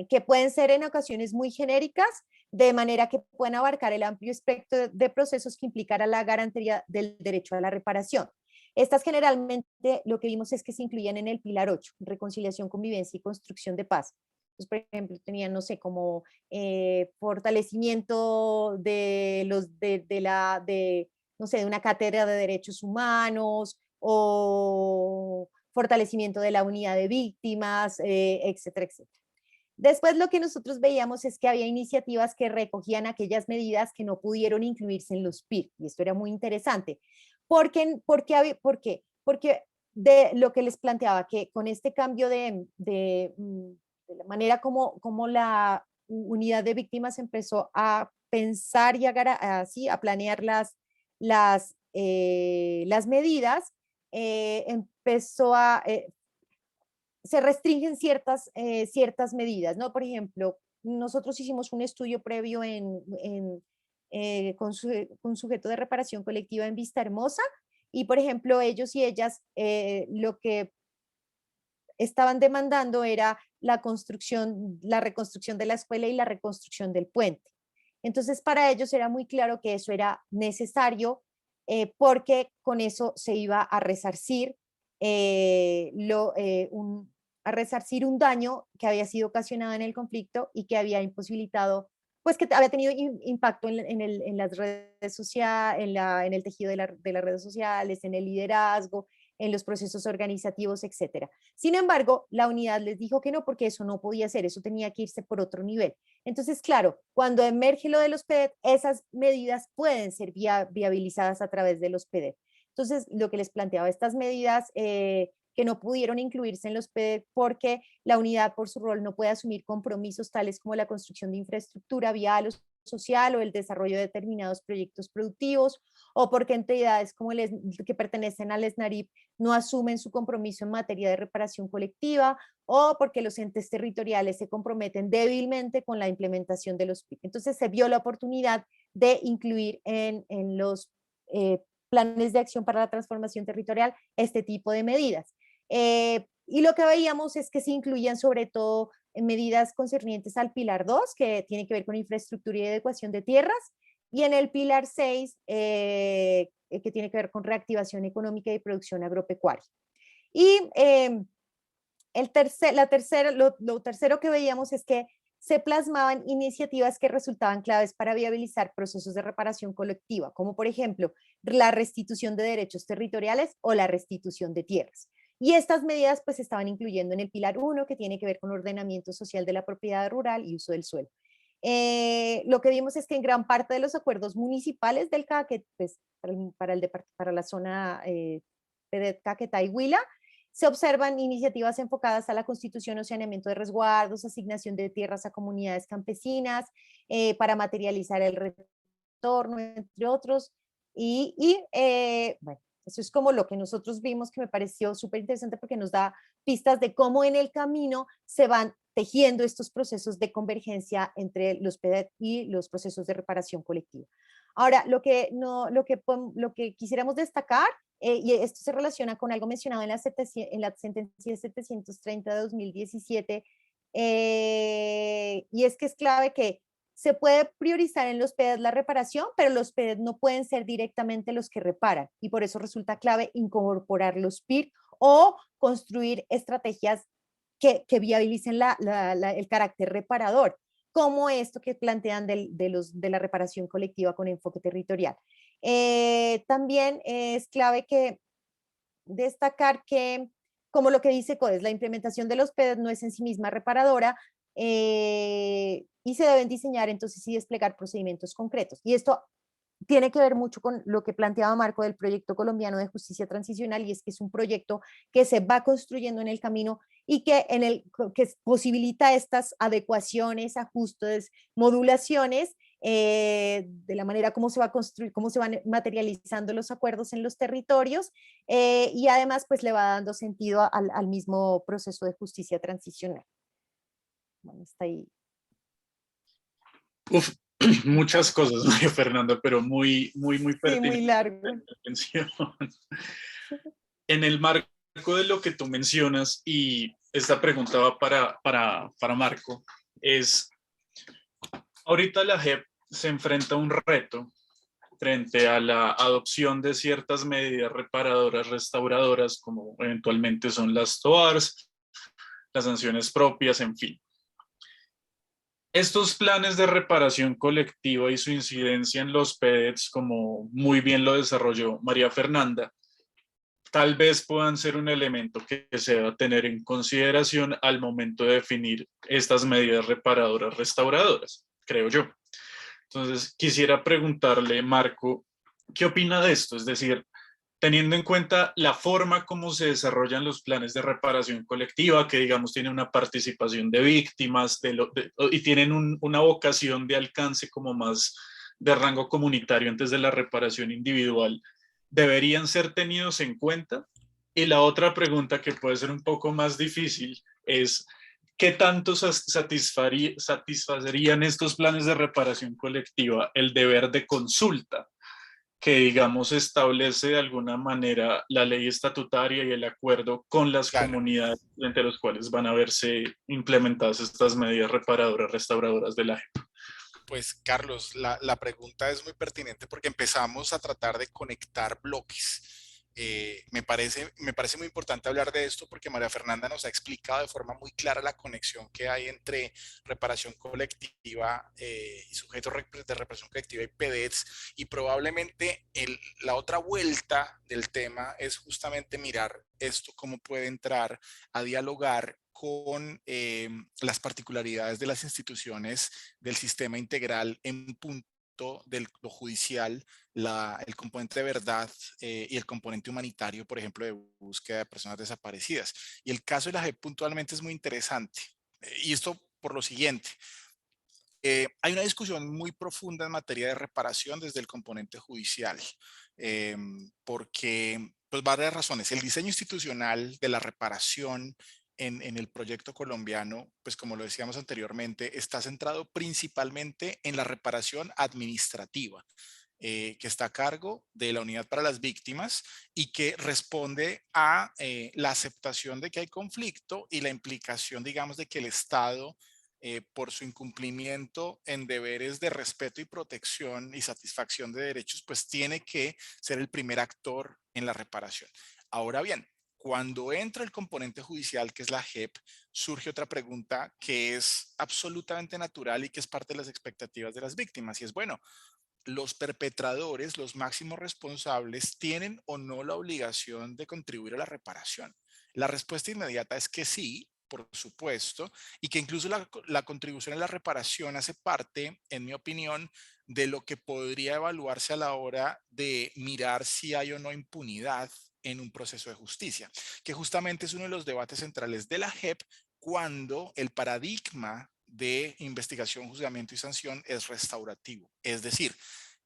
que pueden ser en ocasiones muy genéricas, de manera que pueden abarcar el amplio espectro de procesos que implicará la garantía del derecho a la reparación. Estas generalmente lo que vimos es que se incluían en el pilar 8, reconciliación, convivencia y construcción de paz. Entonces, por ejemplo, tenían, no sé, como fortalecimiento de no sé, de una cátedra de derechos humanos o fortalecimiento de la unidad de víctimas, etcétera, etcétera. Después lo que nosotros veíamos es que había iniciativas que recogían aquellas medidas que no pudieron incluirse en los PIR, y esto era muy interesante. ¿Por qué? Porque de lo que les planteaba, que con este cambio de la manera como la unidad de víctimas empezó a pensar y a planear las medidas, se restringen ciertas medidas, ¿no? Por ejemplo, nosotros hicimos un estudio previo con un sujeto de reparación colectiva en Vista Hermosa, y por ejemplo, ellos y ellas lo que estaban demandando era la reconstrucción de la escuela y la reconstrucción del puente. Entonces, para ellos era muy claro que eso era necesario porque con eso se iba a resarcir un daño que había sido ocasionado en el conflicto y que había imposibilitado, pues que había tenido impacto en las redes sociales, en el tejido de las redes sociales, en el liderazgo, en los procesos organizativos, etcétera. Sin embargo, la unidad les dijo que no, porque eso no podía ser, eso tenía que irse por otro nivel. Entonces, claro, cuando emerge lo de los PEDET, esas medidas pueden ser viabilizadas a través de los PEDET. Entonces, lo que les planteaba, estas medidas que no pudieron incluirse en los PEDET porque la unidad por su rol no puede asumir compromisos tales como la construcción de infraestructura vial o social o el desarrollo de determinados proyectos productivos, o porque entidades como que pertenecen al SNARIP no asumen su compromiso en materia de reparación colectiva, o porque los entes territoriales se comprometen débilmente con la implementación de los PIC. Entonces se vio la oportunidad de incluir en los planes de acción para la transformación territorial este tipo de medidas. Y lo que veíamos es que se incluían sobre todo medidas concernientes al pilar 2, que tiene que ver con infraestructura y adecuación de tierras, y en el pilar 6, que tiene que ver con reactivación económica y producción agropecuaria. Y lo tercero que veíamos es que se plasmaban iniciativas que resultaban claves para viabilizar procesos de reparación colectiva, como por ejemplo la restitución de derechos territoriales o la restitución de tierras. Y estas medidas pues se estaban incluyendo en el pilar 1, que tiene que ver con ordenamiento social de la propiedad rural y uso del suelo. Lo que vimos es que en gran parte de los acuerdos municipales del Caquetá, pues, para la zona de Caquetá y Huila, se observan iniciativas enfocadas a la constitución o saneamiento de resguardos, asignación de tierras a comunidades campesinas, para materializar el retorno, entre otros. Bueno, eso es como lo que nosotros vimos, que me pareció súper interesante porque nos da pistas de cómo en el camino se van tejiendo estos procesos de convergencia entre los PEDET y los procesos de reparación colectiva. Ahora, lo que quisiéramos destacar, y esto se relaciona con algo mencionado en la sentencia 730 de 2017, y es que es clave que se puede priorizar en los PEDET la reparación, pero los PEDET no pueden ser directamente los que reparan, y por eso resulta clave incorporar los PIR o construir estrategias que viabilicen el carácter reparador, como esto que plantean de la reparación colectiva con enfoque territorial. También es clave que destacar que, como lo que dice CODES, la implementación de los PEDET no es en sí misma reparadora, y se deben diseñar entonces y desplegar procedimientos concretos. Y esto tiene que ver mucho con lo que planteaba Marco del proyecto colombiano de justicia transicional, y es que es un proyecto que se va construyendo en el camino y que posibilita estas adecuaciones, ajustes, modulaciones, de la manera como se va a construir, cómo se van materializando los acuerdos en los territorios, y además pues le va dando sentido al mismo proceso de justicia transicional. Bueno, está ahí. Uf, muchas cosas, María Fernanda, pero muy pertinente. Sí, muy largo. En el marco de lo que tú mencionas, y esta pregunta va para Marco, es, ahorita la JEP se enfrenta a un reto frente a la adopción de ciertas medidas reparadoras, restauradoras, como eventualmente son las TOARS, las sanciones propias, en fin. Estos planes de reparación colectiva y su incidencia en los PEDETs, como muy bien lo desarrolló María Fernanda, tal vez puedan ser un elemento que se deba tener en consideración al momento de definir estas medidas reparadoras restauradoras, creo yo. Entonces, quisiera preguntarle, Marco, ¿qué opina de esto? Es decir, teniendo en cuenta la forma como se desarrollan los planes de reparación colectiva, que digamos tienen una participación de víctimas y tienen una vocación de alcance como más de rango comunitario antes de la reparación individual, ¿deberían ser tenidos en cuenta? Y la otra pregunta que puede ser un poco más difícil es, ¿qué tanto satisfacerían estos planes de reparación colectiva el deber de consulta que, digamos, establece de alguna manera la ley estatutaria y el acuerdo con las Claro. comunidades entre los cuales van a verse implementadas estas medidas reparadoras, restauradoras de la JEP? Pues Carlos, la pregunta es muy pertinente porque empezamos a tratar de conectar bloques. Me parece muy importante hablar de esto porque María Fernanda nos ha explicado de forma muy clara la conexión que hay entre reparación colectiva y sujetos de reparación colectiva y PEDETs, y probablemente la otra vuelta del tema es justamente mirar esto, cómo puede entrar a dialogar con las particularidades de las instituciones del sistema integral en punto de lo judicial, el componente de verdad y el componente humanitario, por ejemplo, de búsqueda de personas desaparecidas. Y el caso de la JEP puntualmente es muy interesante. Y esto por lo siguiente. Hay una discusión muy profunda en materia de reparación desde el componente judicial, porque, pues, varias razones. El diseño institucional de la reparación en el proyecto colombiano, pues como lo decíamos anteriormente, está centrado principalmente en la reparación administrativa, que está a cargo de la Unidad para las Víctimas y que responde a la aceptación de que hay conflicto y la implicación, digamos, de que el Estado por su incumplimiento en deberes de respeto y protección y satisfacción de derechos, pues tiene que ser el primer actor en la reparación. Ahora bien, cuando entra el componente judicial, que es la JEP, surge otra pregunta que es absolutamente natural y que es parte de las expectativas de las víctimas, y es, bueno, ¿los perpetradores, los máximos responsables, tienen o no la obligación de contribuir a la reparación? La respuesta inmediata es que sí, por supuesto, y que incluso la contribución a la reparación hace parte, en mi opinión, de lo que podría evaluarse a la hora de mirar si hay o no impunidad en un proceso de justicia, que justamente es uno de los debates centrales de la JEP cuando el paradigma de investigación, juzgamiento y sanción es restaurativo. Es decir,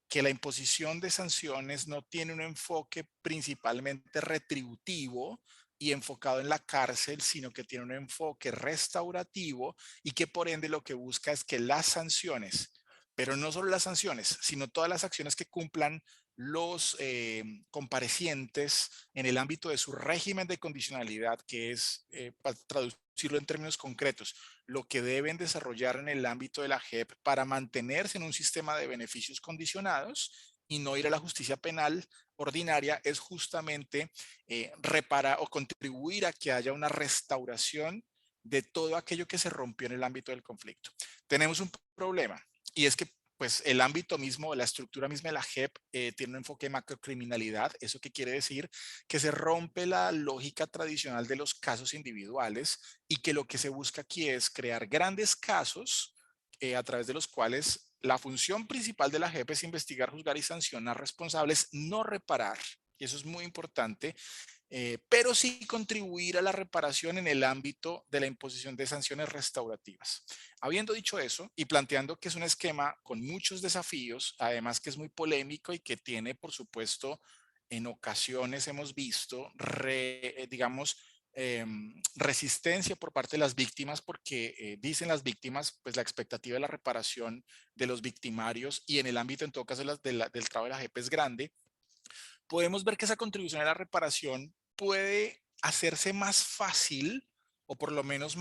que la imposición de sanciones no tiene un enfoque principalmente retributivo y enfocado en la cárcel, sino que tiene un enfoque restaurativo y que por ende lo que busca es que las sanciones, pero no solo las sanciones, sino todas las acciones que cumplan los comparecientes en el ámbito de su régimen de condicionalidad, que es, para traducirlo en términos concretos, lo que deben desarrollar en el ámbito de la JEP para mantenerse en un sistema de beneficios condicionados y no ir a la justicia penal ordinaria, es justamente reparar o contribuir a que haya una restauración de todo aquello que se rompió en el ámbito del conflicto. Tenemos un problema, y es que pues el ámbito mismo, la estructura misma de la JEP tiene un enfoque de macrocriminalidad. ¿Eso qué quiere decir? Que se rompe la lógica tradicional de los casos individuales y que lo que se busca aquí es crear grandes casos a través de los cuales la función principal de la JEP es investigar, juzgar y sancionar responsables, no reparar. Y eso es muy importante, pero sí contribuir a la reparación en el ámbito de la imposición de sanciones restaurativas. Habiendo dicho eso y planteando que es un esquema con muchos desafíos, además que es muy polémico y que tiene, por supuesto, en ocasiones hemos visto, digamos, resistencia por parte de las víctimas porque dicen las víctimas, pues la expectativa de la reparación de los victimarios y en el ámbito en todo caso del trabajo de la JEP es grande. Podemos ver que esa contribución a la reparación puede hacerse más fácil o por lo menos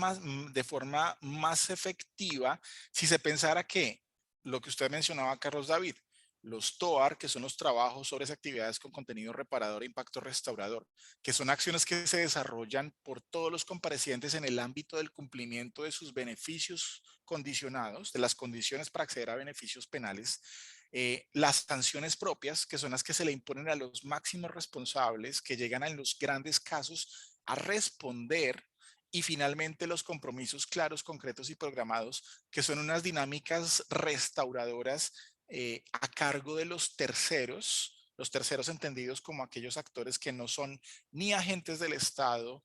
de forma más efectiva si se pensara que lo que usted mencionaba, Carlos David, los TOAR, que son los trabajos sobre actividades con contenido reparador e impacto restaurador, que son acciones que se desarrollan por todos los comparecientes en el ámbito del cumplimiento de sus beneficios condicionados, de las condiciones para acceder a beneficios penales, las sanciones propias, que son las que se le imponen a los máximos responsables, que llegan en los grandes casos a responder, y finalmente los compromisos claros, concretos y programados, que son unas dinámicas restauradoras a cargo de los terceros entendidos como aquellos actores que no son ni agentes del Estado,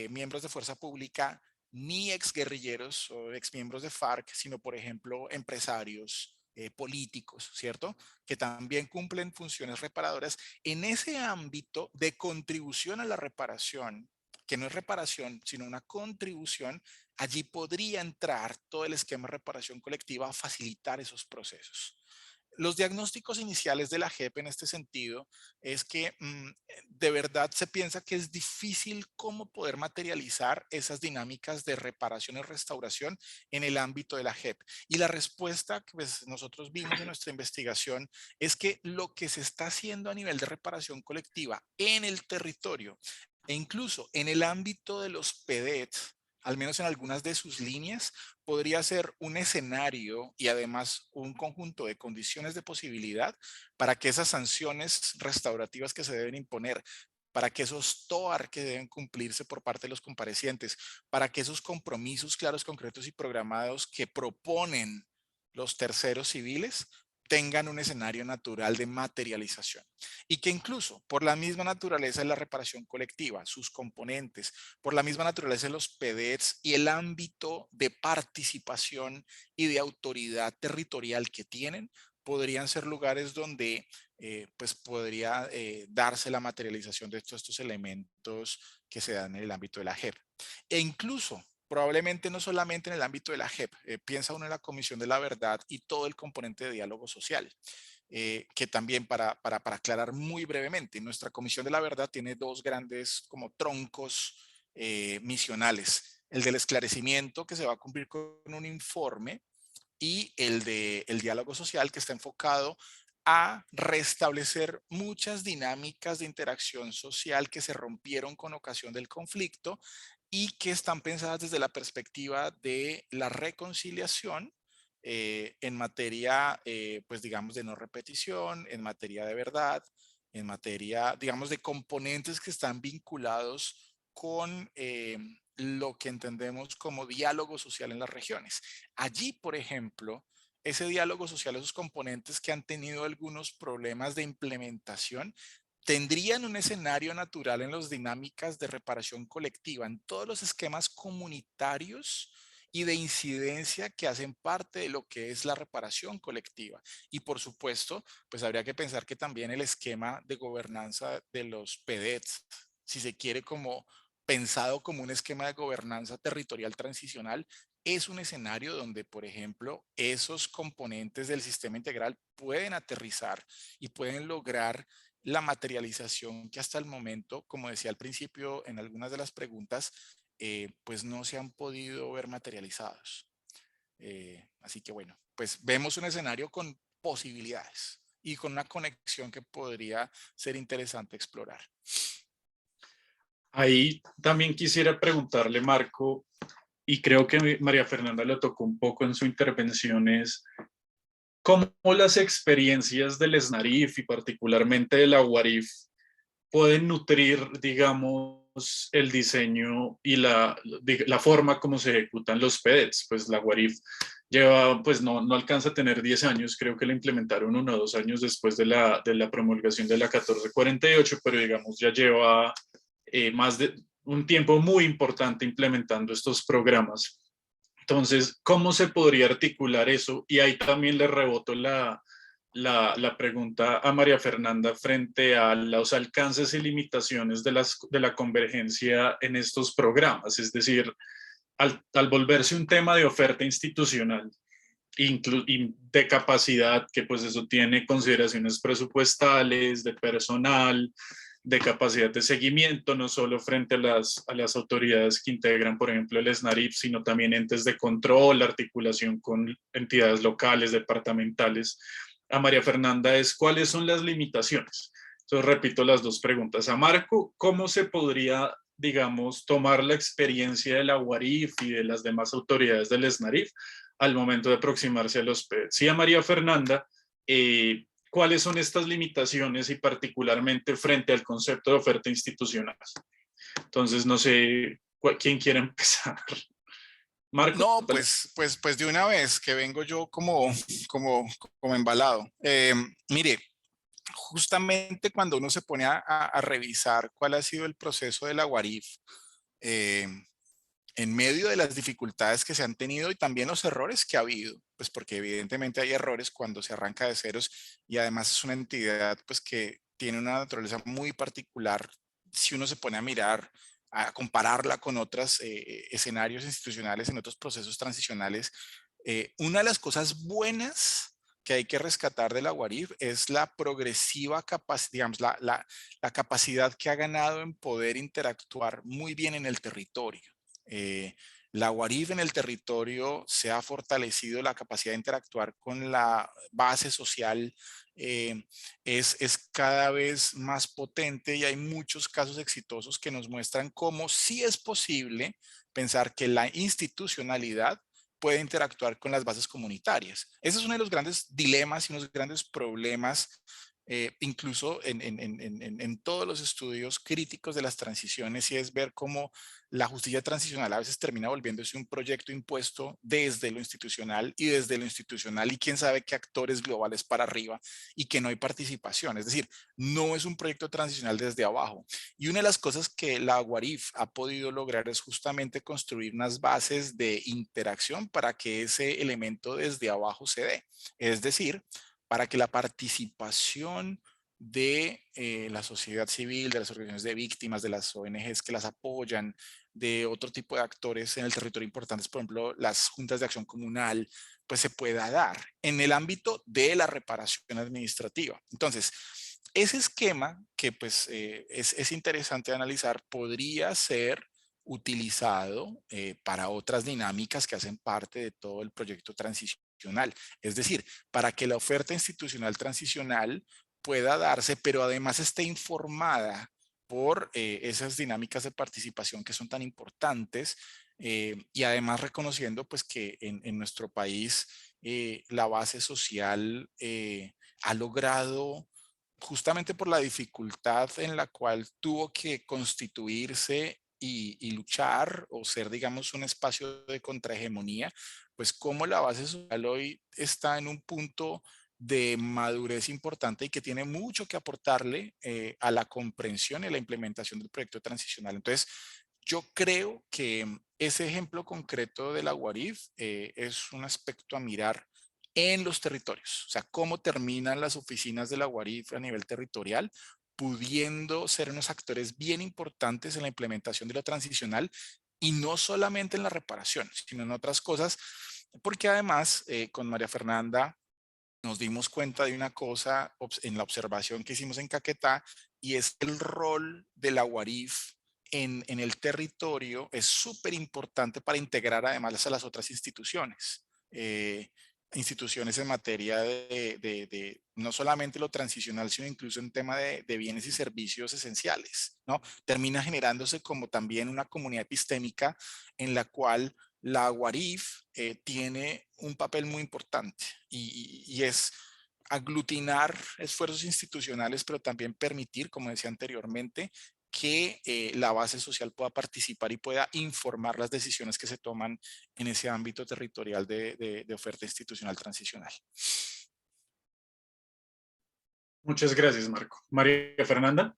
miembros de fuerza pública, ni exguerrilleros o exmiembros de FARC, sino por ejemplo empresarios, políticos, ¿cierto? Que también cumplen funciones reparadoras en ese ámbito de contribución a la reparación, que no es reparación, sino una contribución. Allí podría entrar todo el esquema de reparación colectiva a facilitar esos procesos. Los diagnósticos iniciales de la JEP en este sentido es que de verdad se piensa que es difícil cómo poder materializar esas dinámicas de reparación y restauración en el ámbito de la JEP. Y la respuesta que pues, nosotros vimos en nuestra investigación es que lo que se está haciendo a nivel de reparación colectiva en el territorio e incluso en el ámbito de los PEDET, al menos en algunas de sus líneas, podría ser un escenario y además un conjunto de condiciones de posibilidad para que esas sanciones restaurativas que se deben imponer, para que esos TOAR que deben cumplirse por parte de los comparecientes, para que esos compromisos claros, concretos y programados que proponen los terceros civiles tengan un escenario natural de materialización y que incluso por la misma naturaleza de la reparación colectiva, sus componentes, por la misma naturaleza de los PEDETs y el ámbito de participación y de autoridad territorial que tienen, podrían ser lugares donde pues podría darse la materialización de todos estos elementos que se dan en el ámbito de la JEP. E incluso probablemente no solamente en el ámbito de la JEP, piensa uno en la Comisión de la Verdad y todo el componente de diálogo social, que también para aclarar muy brevemente, nuestra Comisión de la Verdad tiene dos grandes como troncos misionales, el del esclarecimiento que se va a cumplir con un informe y el del diálogo social que está enfocado a restablecer muchas dinámicas de interacción social que se rompieron con ocasión del conflicto y que están pensadas desde la perspectiva de la reconciliación en materia, pues digamos, de no repetición, en materia de verdad, en materia, digamos, de componentes que están vinculados con lo que entendemos como diálogo social en las regiones. Allí, por ejemplo, ese diálogo social, esos componentes que han tenido algunos problemas de implementación, tendrían un escenario natural en las dinámicas de reparación colectiva, en todos los esquemas comunitarios y de incidencia que hacen parte de lo que es la reparación colectiva. Y por supuesto, pues habría que pensar que también el esquema de gobernanza de los PEDETs, si se quiere como pensado como un esquema de gobernanza territorial transicional, es un escenario donde, por ejemplo, esos componentes del sistema integral pueden aterrizar y pueden lograr la materialización que hasta el momento, como decía al principio en algunas de las preguntas, pues no se han podido ver materializados. Así que bueno, pues vemos un escenario con posibilidades y con una conexión que podría ser interesante explorar. Ahí también quisiera preguntarle, Marco, y creo que María Fernanda lo tocó un poco en su intervención, es cómo las experiencias del SNARIF y particularmente de la UARIF pueden nutrir, digamos, el diseño y la forma como se ejecutan los PEDETs. Pues la UARIF lleva, pues no alcanza a tener 10 años, creo que la implementaron 1 o 2 años después de la promulgación de la 1448, pero digamos ya lleva más de un tiempo muy importante implementando estos programas. Entonces, ¿cómo se podría articular eso? Y ahí también le reboto la pregunta a María Fernanda frente a los alcances y limitaciones de la convergencia en estos programas. Es decir, al volverse un tema de oferta institucional y de capacidad, que pues eso tiene consideraciones presupuestales, de personal, de capacidad de seguimiento, no solo frente a las autoridades que integran, por ejemplo, el SNARIF, sino también entes de control, articulación con entidades locales, departamentales. a María Fernanda es ¿cuáles son las limitaciones? Entonces repito las dos preguntas. A Marco, ¿cómo se podría, digamos, tomar la experiencia de la UARIF y de las demás autoridades del SNARIF al momento de aproximarse a los PEDs? Y a María Fernanda, ¿cuáles son estas limitaciones y particularmente frente al concepto de oferta institucional? Entonces, no sé, ¿quién quiere empezar? Marco. No, pues de una vez que vengo yo como, como embalado. Mire, justamente cuando uno se pone a revisar cuál ha sido el proceso de la UARIF, eh, en medio de las dificultades que se han tenido y también los errores que ha habido, pues porque evidentemente hay errores cuando se arranca de ceros y además es una entidad pues que tiene una naturaleza muy particular si uno se pone a mirar, a compararla con otros escenarios institucionales en otros procesos transicionales. Una de las cosas buenas que hay que rescatar de la UARIF es la progresiva capacidad, digamos, la capacidad que ha ganado en poder interactuar muy bien en el territorio. La UARIF en el territorio se ha fortalecido la capacidad de interactuar con la base social, es cada vez más potente y hay muchos casos exitosos que nos muestran cómo sí es posible pensar que la institucionalidad puede interactuar con las bases comunitarias. Ese es uno de los grandes dilemas y unos grandes problemas, incluso en todos los estudios críticos de las transiciones, y es ver cómo la justicia transicional a veces termina volviéndose un proyecto impuesto desde lo institucional y quién sabe qué actores globales para arriba y que no hay participación. Es decir, no es un proyecto transicional desde abajo. Y una de las cosas que la UARIF ha podido lograr es justamente construir unas bases de interacción para que ese elemento desde abajo se dé. Es decir, para que la participación de la sociedad civil, de las organizaciones de víctimas, de las ONGs que las apoyan, de otro tipo de actores en el territorio importantes, por ejemplo, las juntas de acción comunal, pues se pueda dar en el ámbito de la reparación administrativa. Entonces, ese esquema que pues es interesante analizar podría ser utilizado para otras dinámicas que hacen parte de todo el proyecto transicional. Es decir, para que la oferta institucional transicional pueda darse, pero además esté informada por esas dinámicas de participación que son tan importantes, y además reconociendo pues que en nuestro país la base social ha logrado, justamente por la dificultad en la cual tuvo que constituirse y luchar o ser, digamos, un espacio de contrahegemonía, pues como la base social hoy está en un punto de madurez importante y que tiene mucho que aportarle a la comprensión y la implementación del proyecto transicional. Entonces, yo creo que ese ejemplo concreto de la UARIF es un aspecto a mirar en los territorios, o sea, cómo terminan las oficinas de la UARIF a nivel territorial, pudiendo ser unos actores bien importantes en la implementación de lo transicional y no solamente en la reparación, sino en otras cosas, porque además con María Fernanda nos dimos cuenta de una cosa en la observación que hicimos en Caquetá, y es el rol de la UARIF en el territorio es súper importante para integrar además a las otras instituciones. Instituciones en materia de no solamente lo transicional, sino incluso en tema de bienes y servicios esenciales, ¿no? Termina generándose como también una comunidad epistémica en la cual la UARIF tiene un papel muy importante y es aglutinar esfuerzos institucionales, pero también permitir, como decía anteriormente, que la base social pueda participar y pueda informar las decisiones que se toman en ese ámbito territorial de oferta institucional transicional. Muchas gracias, Marco. María Fernanda.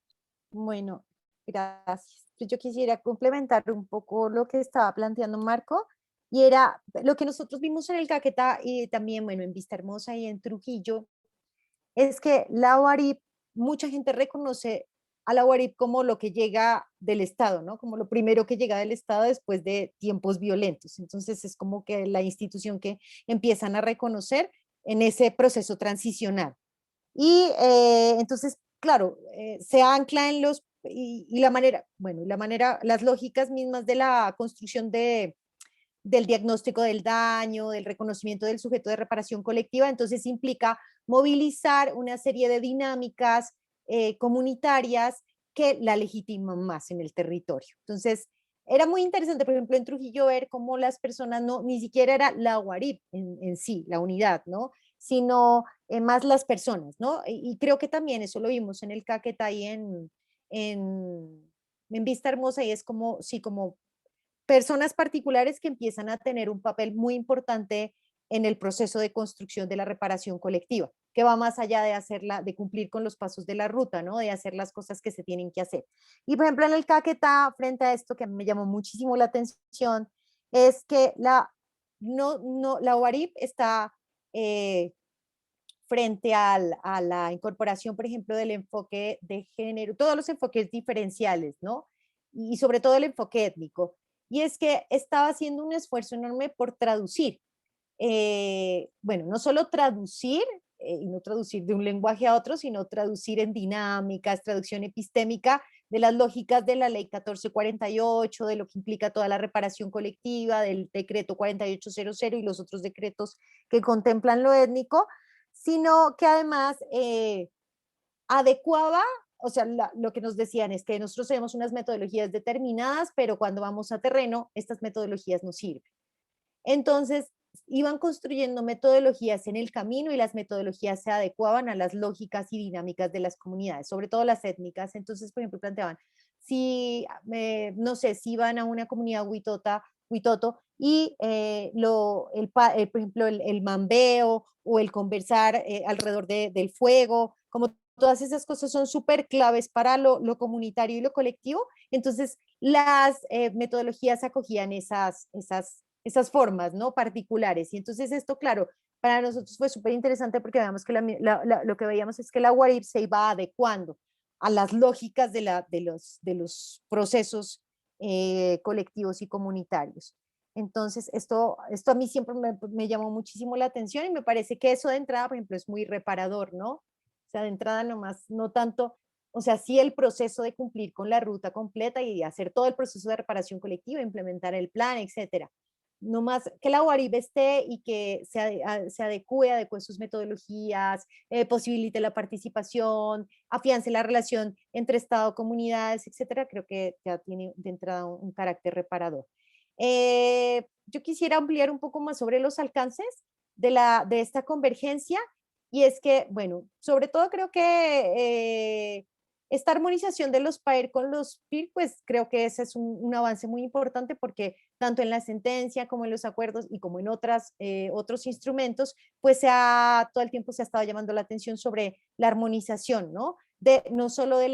Bueno, gracias. Pues yo quisiera complementar un poco lo que estaba planteando Marco, y era lo que nosotros vimos en el Caquetá y también, bueno, en Vista Hermosa y en Trujillo, es que la UARIP, mucha gente reconoce a la UARIP como lo que llega del Estado, ¿no? Como lo primero que llega del Estado después de tiempos violentos. Entonces es como que la institución que empiezan a reconocer en ese proceso transicional. Y entonces, claro, se ancla en y la manera, bueno, la manera, las lógicas mismas de la construcción del diagnóstico del daño, del reconocimiento del sujeto de reparación colectiva. Entonces implica movilizar una serie de dinámicas comunitarias que la legitiman más en el territorio. Entonces, era muy interesante, por ejemplo, en Trujillo ver cómo las personas ni siquiera era la UARIP en sí, la unidad, ¿no? Sino más las personas, ¿no? Y creo que también eso lo vimos en el Caquetá y en Vista Hermosa, y es como, sí, como personas particulares que empiezan a tener un papel muy importante en el proceso de construcción de la reparación colectiva, que va más allá de hacerla, de cumplir con los pasos de la ruta, ¿no? De hacer las cosas que se tienen que hacer. Y por ejemplo, en el Caquetá, frente a esto que me llamó muchísimo la atención, es que la UARIP está frente a la incorporación, por ejemplo, del enfoque de género, todos los enfoques diferenciales, ¿no? Y sobre todo el enfoque étnico. Y es que estaba haciendo un esfuerzo enorme por traducir. Bueno, no solo traducir, y no traducir de un lenguaje a otro, sino traducir en dinámicas, traducción epistémica de las lógicas de la ley 1448, de lo que implica toda la reparación colectiva, del decreto 4800 y los otros decretos que contemplan lo étnico, sino que además adecuaba, o sea, lo que nos decían es que nosotros tenemos unas metodologías determinadas, pero cuando vamos a terreno, estas metodologías no sirven. Entonces, iban construyendo metodologías en el camino y las metodologías se adecuaban a las lógicas y dinámicas de las comunidades, sobre todo las étnicas. Entonces, por ejemplo, planteaban, si, no sé, si iban a una comunidad huitoto y por ejemplo, el mambeo o el conversar alrededor del fuego, como todas esas cosas son súper claves para lo comunitario y lo colectivo, entonces las metodologías acogían esas formas, ¿no? Particulares. Y entonces esto, claro, para nosotros fue súper interesante porque veamos que lo que veíamos es que la UARIP se iba adecuando a las lógicas de los procesos colectivos y comunitarios. Entonces, esto a mí siempre me llamó muchísimo la atención y me parece que eso de entrada, por ejemplo, es muy reparador, ¿no? O sea, de entrada nomás, no tanto, o sea, sí el proceso de cumplir con la ruta completa y hacer todo el proceso de reparación colectiva, implementar el plan, etcétera. No más que la UARIB esté y que se adecue sus metodologías, posibilite la participación, afiance la relación entre Estado, comunidades, etcétera, creo que ya tiene de entrada un carácter reparador. Yo quisiera ampliar un poco más sobre los alcances de esta convergencia, y es que, bueno, sobre todo creo que esta armonización de los PAER con los PIR, pues creo que ese es un avance muy importante porque tanto en la sentencia como en los acuerdos y como en otros instrumentos, pues todo el tiempo se ha estado llamando la atención sobre la armonización, ¿no? No solo de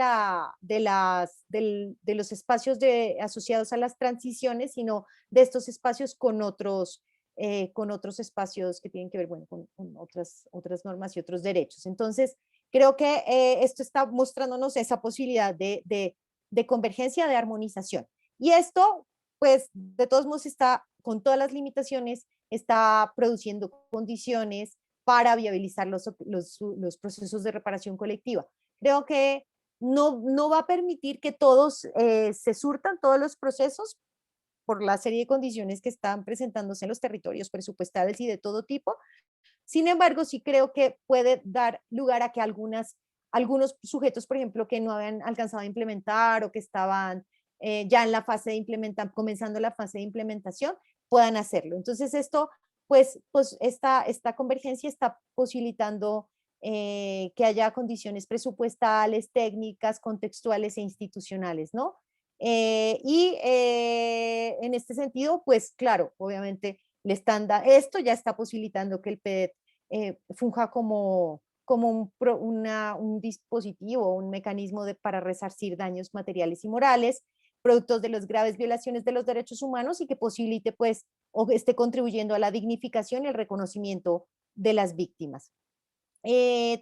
los espacios asociados a las transiciones, sino de estos espacios con otros espacios que tienen que ver, bueno, con otras normas y otros derechos. Entonces, creo que esto está mostrándonos esa posibilidad de convergencia, de armonización. Y esto, pues, de todos modos está, con todas las limitaciones, está produciendo condiciones para viabilizar los procesos de reparación colectiva. Creo que no va a permitir que todos se surtan, todos los procesos, por la serie de condiciones que están presentándose en los territorios presupuestales y de todo tipo. Sin embargo, sí creo que puede dar lugar a que algunos sujetos, por ejemplo, que no habían alcanzado a implementar o que estaban ya en la fase de implementar, comenzando la fase de implementación, puedan hacerlo. Entonces esto, pues esta convergencia está posibilitando que haya condiciones presupuestales, técnicas, contextuales e institucionales, ¿no? En este sentido, pues claro, obviamente esto ya está posibilitando que el PEDET funja como un dispositivo, un mecanismo para resarcir daños materiales y morales, productos de las graves violaciones de los derechos humanos, y que posibilite, pues, o esté contribuyendo a la dignificación y el reconocimiento de las víctimas.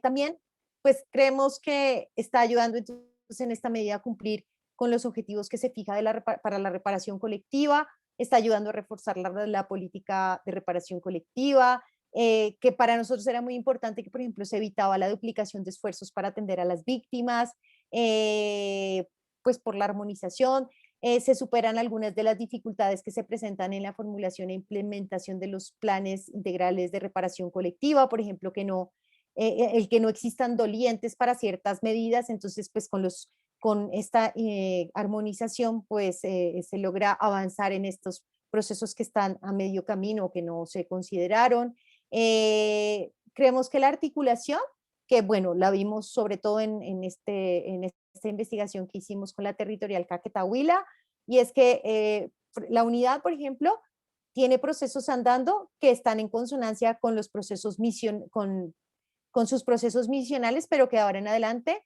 También, pues, creemos que está ayudando entonces en esta medida a cumplir con los objetivos que se fija para la reparación colectiva, está ayudando a reforzar la política de reparación colectiva, que para nosotros era muy importante que, por ejemplo, se evitaba la duplicación de esfuerzos para atender a las víctimas, pues por la armonización. se superan algunas de las dificultades que se presentan en la formulación e implementación de los planes integrales de reparación colectiva, por ejemplo, el que no existan dolientes para ciertas medidas, entonces pues con esta armonización pues se logra avanzar en estos procesos que están a medio camino, que no se consideraron. Creemos que la articulación, que bueno, la vimos sobre todo en esta investigación que hicimos con la territorial Caquetá Huila, y es que la unidad, por ejemplo, tiene procesos andando que están en consonancia con los procesos con sus procesos misionales, pero que ahora en adelante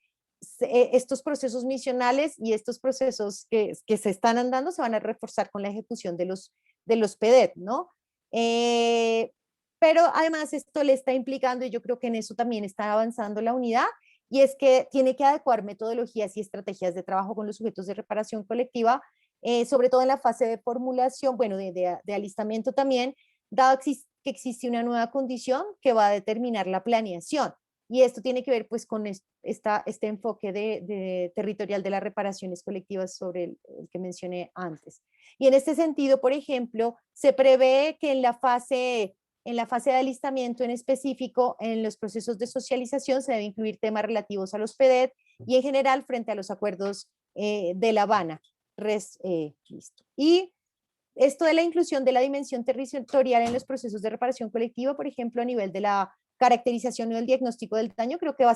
estos procesos misionales y estos procesos que se están andando se van a reforzar con la ejecución de los PEDET, ¿no? Pero además esto le está implicando, y yo creo que en eso también está avanzando la unidad, y es que tiene que adecuar metodologías y estrategias de trabajo con los sujetos de reparación colectiva, sobre todo en la fase de formulación, bueno, de alistamiento también, dado que existe una nueva condición que va a determinar la planeación. Y esto tiene que ver pues con este enfoque territorial de las reparaciones colectivas sobre el que mencioné antes. Y en este sentido, por ejemplo, se prevé que en la fase de alistamiento en específico, en los procesos de socialización se debe incluir temas relativos a los PEDET y en general frente a los acuerdos de La Habana. Listo. Y esto de la inclusión de la dimensión territorial en los procesos de reparación colectiva, por ejemplo, a nivel de la caracterización y el diagnóstico del daño, creo que va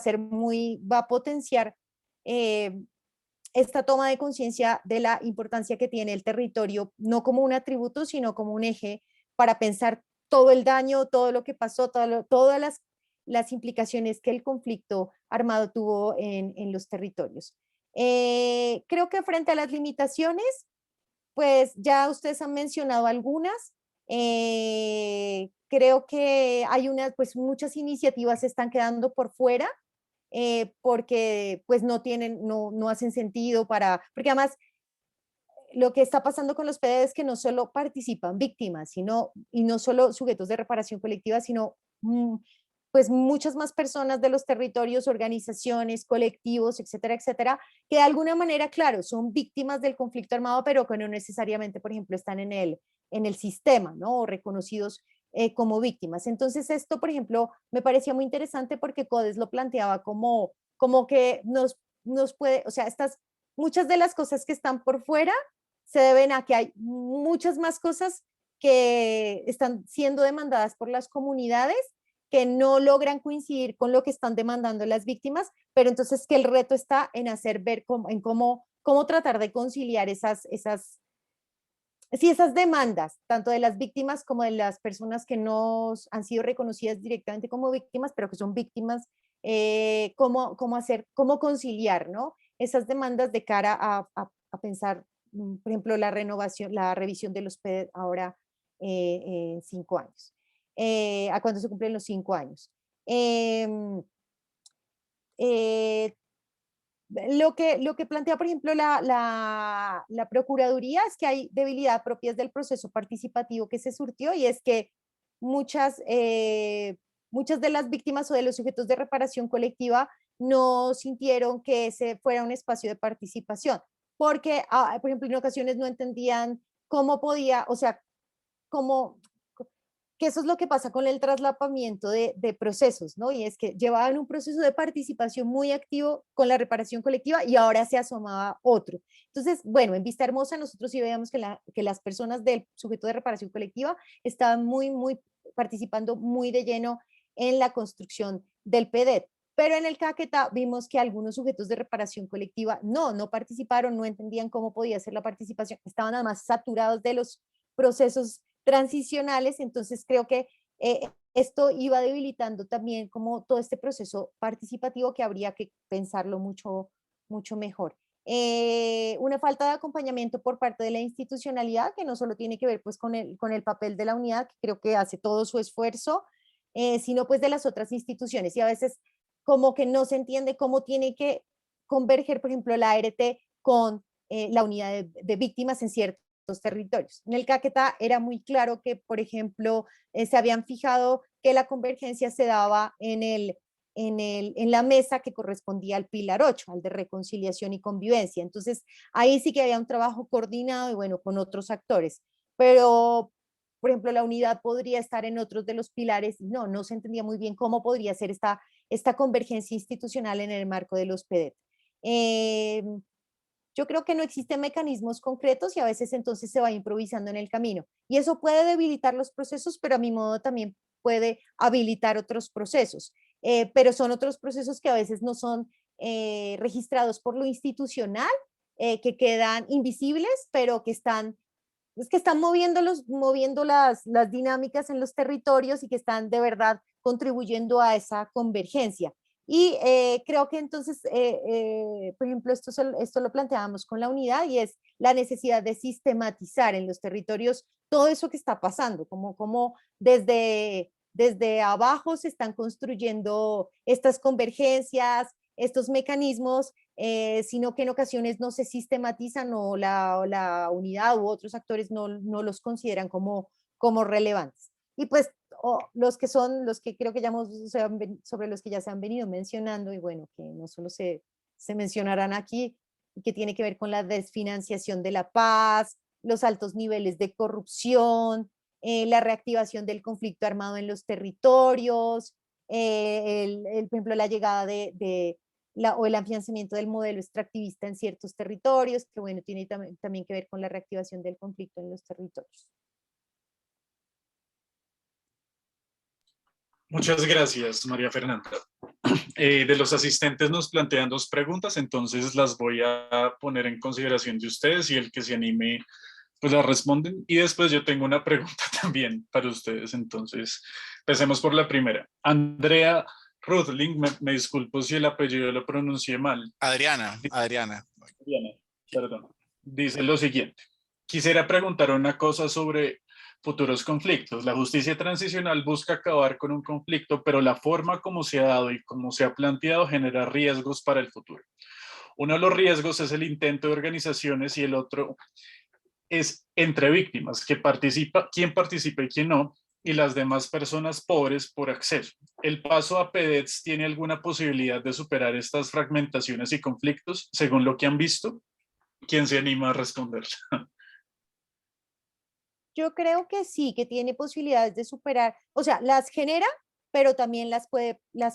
a potenciar esta toma de conciencia de la importancia que tiene el territorio, no como un atributo, sino como un eje para pensar todo el daño, todo lo que pasó, todas las implicaciones que el conflicto armado tuvo en los territorios. Creo que frente a las limitaciones, pues ya ustedes han mencionado algunas. Creo que hay pues muchas iniciativas se están quedando por fuera porque pues no hacen sentido porque además lo que está pasando con los PDD es que no solo participan víctimas, y no solo sujetos de reparación colectiva, sino pues muchas más personas de los territorios, organizaciones, colectivos, etcétera, etcétera, que de alguna manera, claro, son víctimas del conflicto armado, pero que no necesariamente, por ejemplo, están en el sistema, ¿no? O reconocidos como víctimas. Entonces esto, por ejemplo, me parecía muy interesante porque CODES lo planteaba como que nos puede, o sea, muchas de las cosas que están por fuera se deben a que hay muchas más cosas que están siendo demandadas por las comunidades que no logran coincidir con lo que están demandando las víctimas, pero entonces que el reto está en hacer ver cómo tratar de conciliar esas demandas, tanto de las víctimas como de las personas que no han sido reconocidas directamente como víctimas, pero que son víctimas, cómo conciliar, ¿no? Esas demandas de cara a pensar, por ejemplo, la revisión de los PED ahora en 5 años. ¿A cuándo se cumplen los 5 años? Lo que plantea, por ejemplo, la Procuraduría es que hay debilidad propias del proceso participativo que se surtió, y es que muchas de las víctimas o de los sujetos de reparación colectiva no sintieron que ese fuera un espacio de participación, porque, por ejemplo, en ocasiones no entendían cómo podía, o sea, que eso es lo que pasa con el traslapamiento de procesos, ¿no? Y es que llevaban un proceso de participación muy activo con la reparación colectiva y ahora se asomaba otro. Entonces, bueno, en Vista Hermosa nosotros sí veíamos que las personas del sujeto de reparación colectiva estaban muy participando muy de lleno en la construcción del PEDET. Pero en el Caquetá vimos que algunos sujetos de reparación colectiva no participaron, no entendían cómo podía ser la participación, estaban además saturados de los procesos transicionales. Entonces creo que esto iba debilitando también como todo este proceso participativo que habría que pensarlo mucho mejor. Una falta de acompañamiento por parte de la institucionalidad, que no solo tiene que ver pues con el papel de la unidad, que creo que hace todo su esfuerzo, sino pues de las otras instituciones, y a veces como que no se entiende cómo tiene que converger, por ejemplo, la ART con la unidad de víctimas en ciertos territorios. En el Caquetá era muy claro que, por ejemplo, se habían fijado que la convergencia se daba en en la mesa que correspondía al pilar 8, al de reconciliación y convivencia. Entonces, ahí sí que había un trabajo coordinado y bueno, con otros actores. Pero, por ejemplo, la unidad podría estar en otros de los pilares y no se entendía muy bien cómo podría ser esta convergencia institucional en el marco de los PEDET. Yo creo que no existen mecanismos concretos y a veces entonces se va improvisando en el camino. Y eso puede debilitar los procesos, pero a mi modo también puede habilitar otros procesos. Pero son otros procesos que a veces no son registrados por lo institucional, que quedan invisibles, pero que están, pues, que están moviendo las dinámicas en los territorios y que están de verdad contribuyendo a esa convergencia. Y creo que entonces, por ejemplo, esto lo planteábamos con la unidad y es la necesidad de sistematizar en los territorios todo eso que está pasando, como desde abajo se están construyendo estas convergencias, estos mecanismos, sino que en ocasiones no se sistematizan o la unidad u otros actores no los consideran como relevantes. Y pues los que creo que ya sobre los que ya se han venido mencionando y bueno, que no solo se mencionarán aquí, y que tiene que ver con la desfinanciación de la paz, los altos niveles de corrupción, la reactivación del conflicto armado en los territorios, por ejemplo, la llegada o el afianzamiento del modelo extractivista en ciertos territorios, que bueno, tiene también que ver con la reactivación del conflicto en los territorios. Muchas gracias, María Fernanda. De los asistentes nos plantean 2 preguntas, entonces las voy a poner en consideración de ustedes y el que se anime, pues las responden. Y después yo tengo una pregunta también para ustedes, entonces empecemos por la primera. Andrea Rudling, me disculpo si el apellido lo pronuncié mal. Adriana. Adriana, perdón. Dice lo siguiente. Quisiera preguntar una cosa sobre futuros conflictos. La justicia transicional busca acabar con un conflicto, pero la forma como se ha dado y como se ha planteado genera riesgos para el futuro. Uno de los riesgos es el intento de organizaciones y el otro es entre víctimas, quién participa y quién no, y las demás personas pobres por acceso. ¿El paso a PEDETS tiene alguna posibilidad de superar estas fragmentaciones y conflictos según lo que han visto? ¿Quién se anima a responder? Yo creo que sí, que tiene posibilidades de superar, o sea, las genera, pero también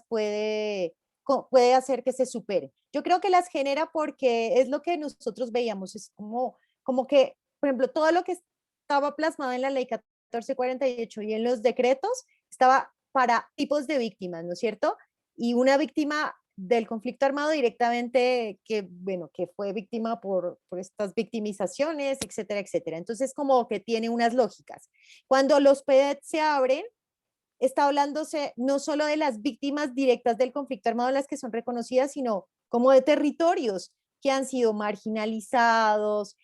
puede hacer que se supere. Yo creo que las genera porque es lo que nosotros veíamos, es como que, por ejemplo, todo lo que estaba plasmado en la ley 1448 y en los decretos estaba para tipos de víctimas, ¿no es cierto? Y una víctima del conflicto armado directamente bueno, que fue víctima por estas victimizaciones, etcétera, etcétera. Entonces, como que tiene unas lógicas. Cuando los PEDET se abren, está hablándose no solo de las víctimas directas del conflicto armado, las que son reconocidas, sino como de territorios que han sido marginalizados,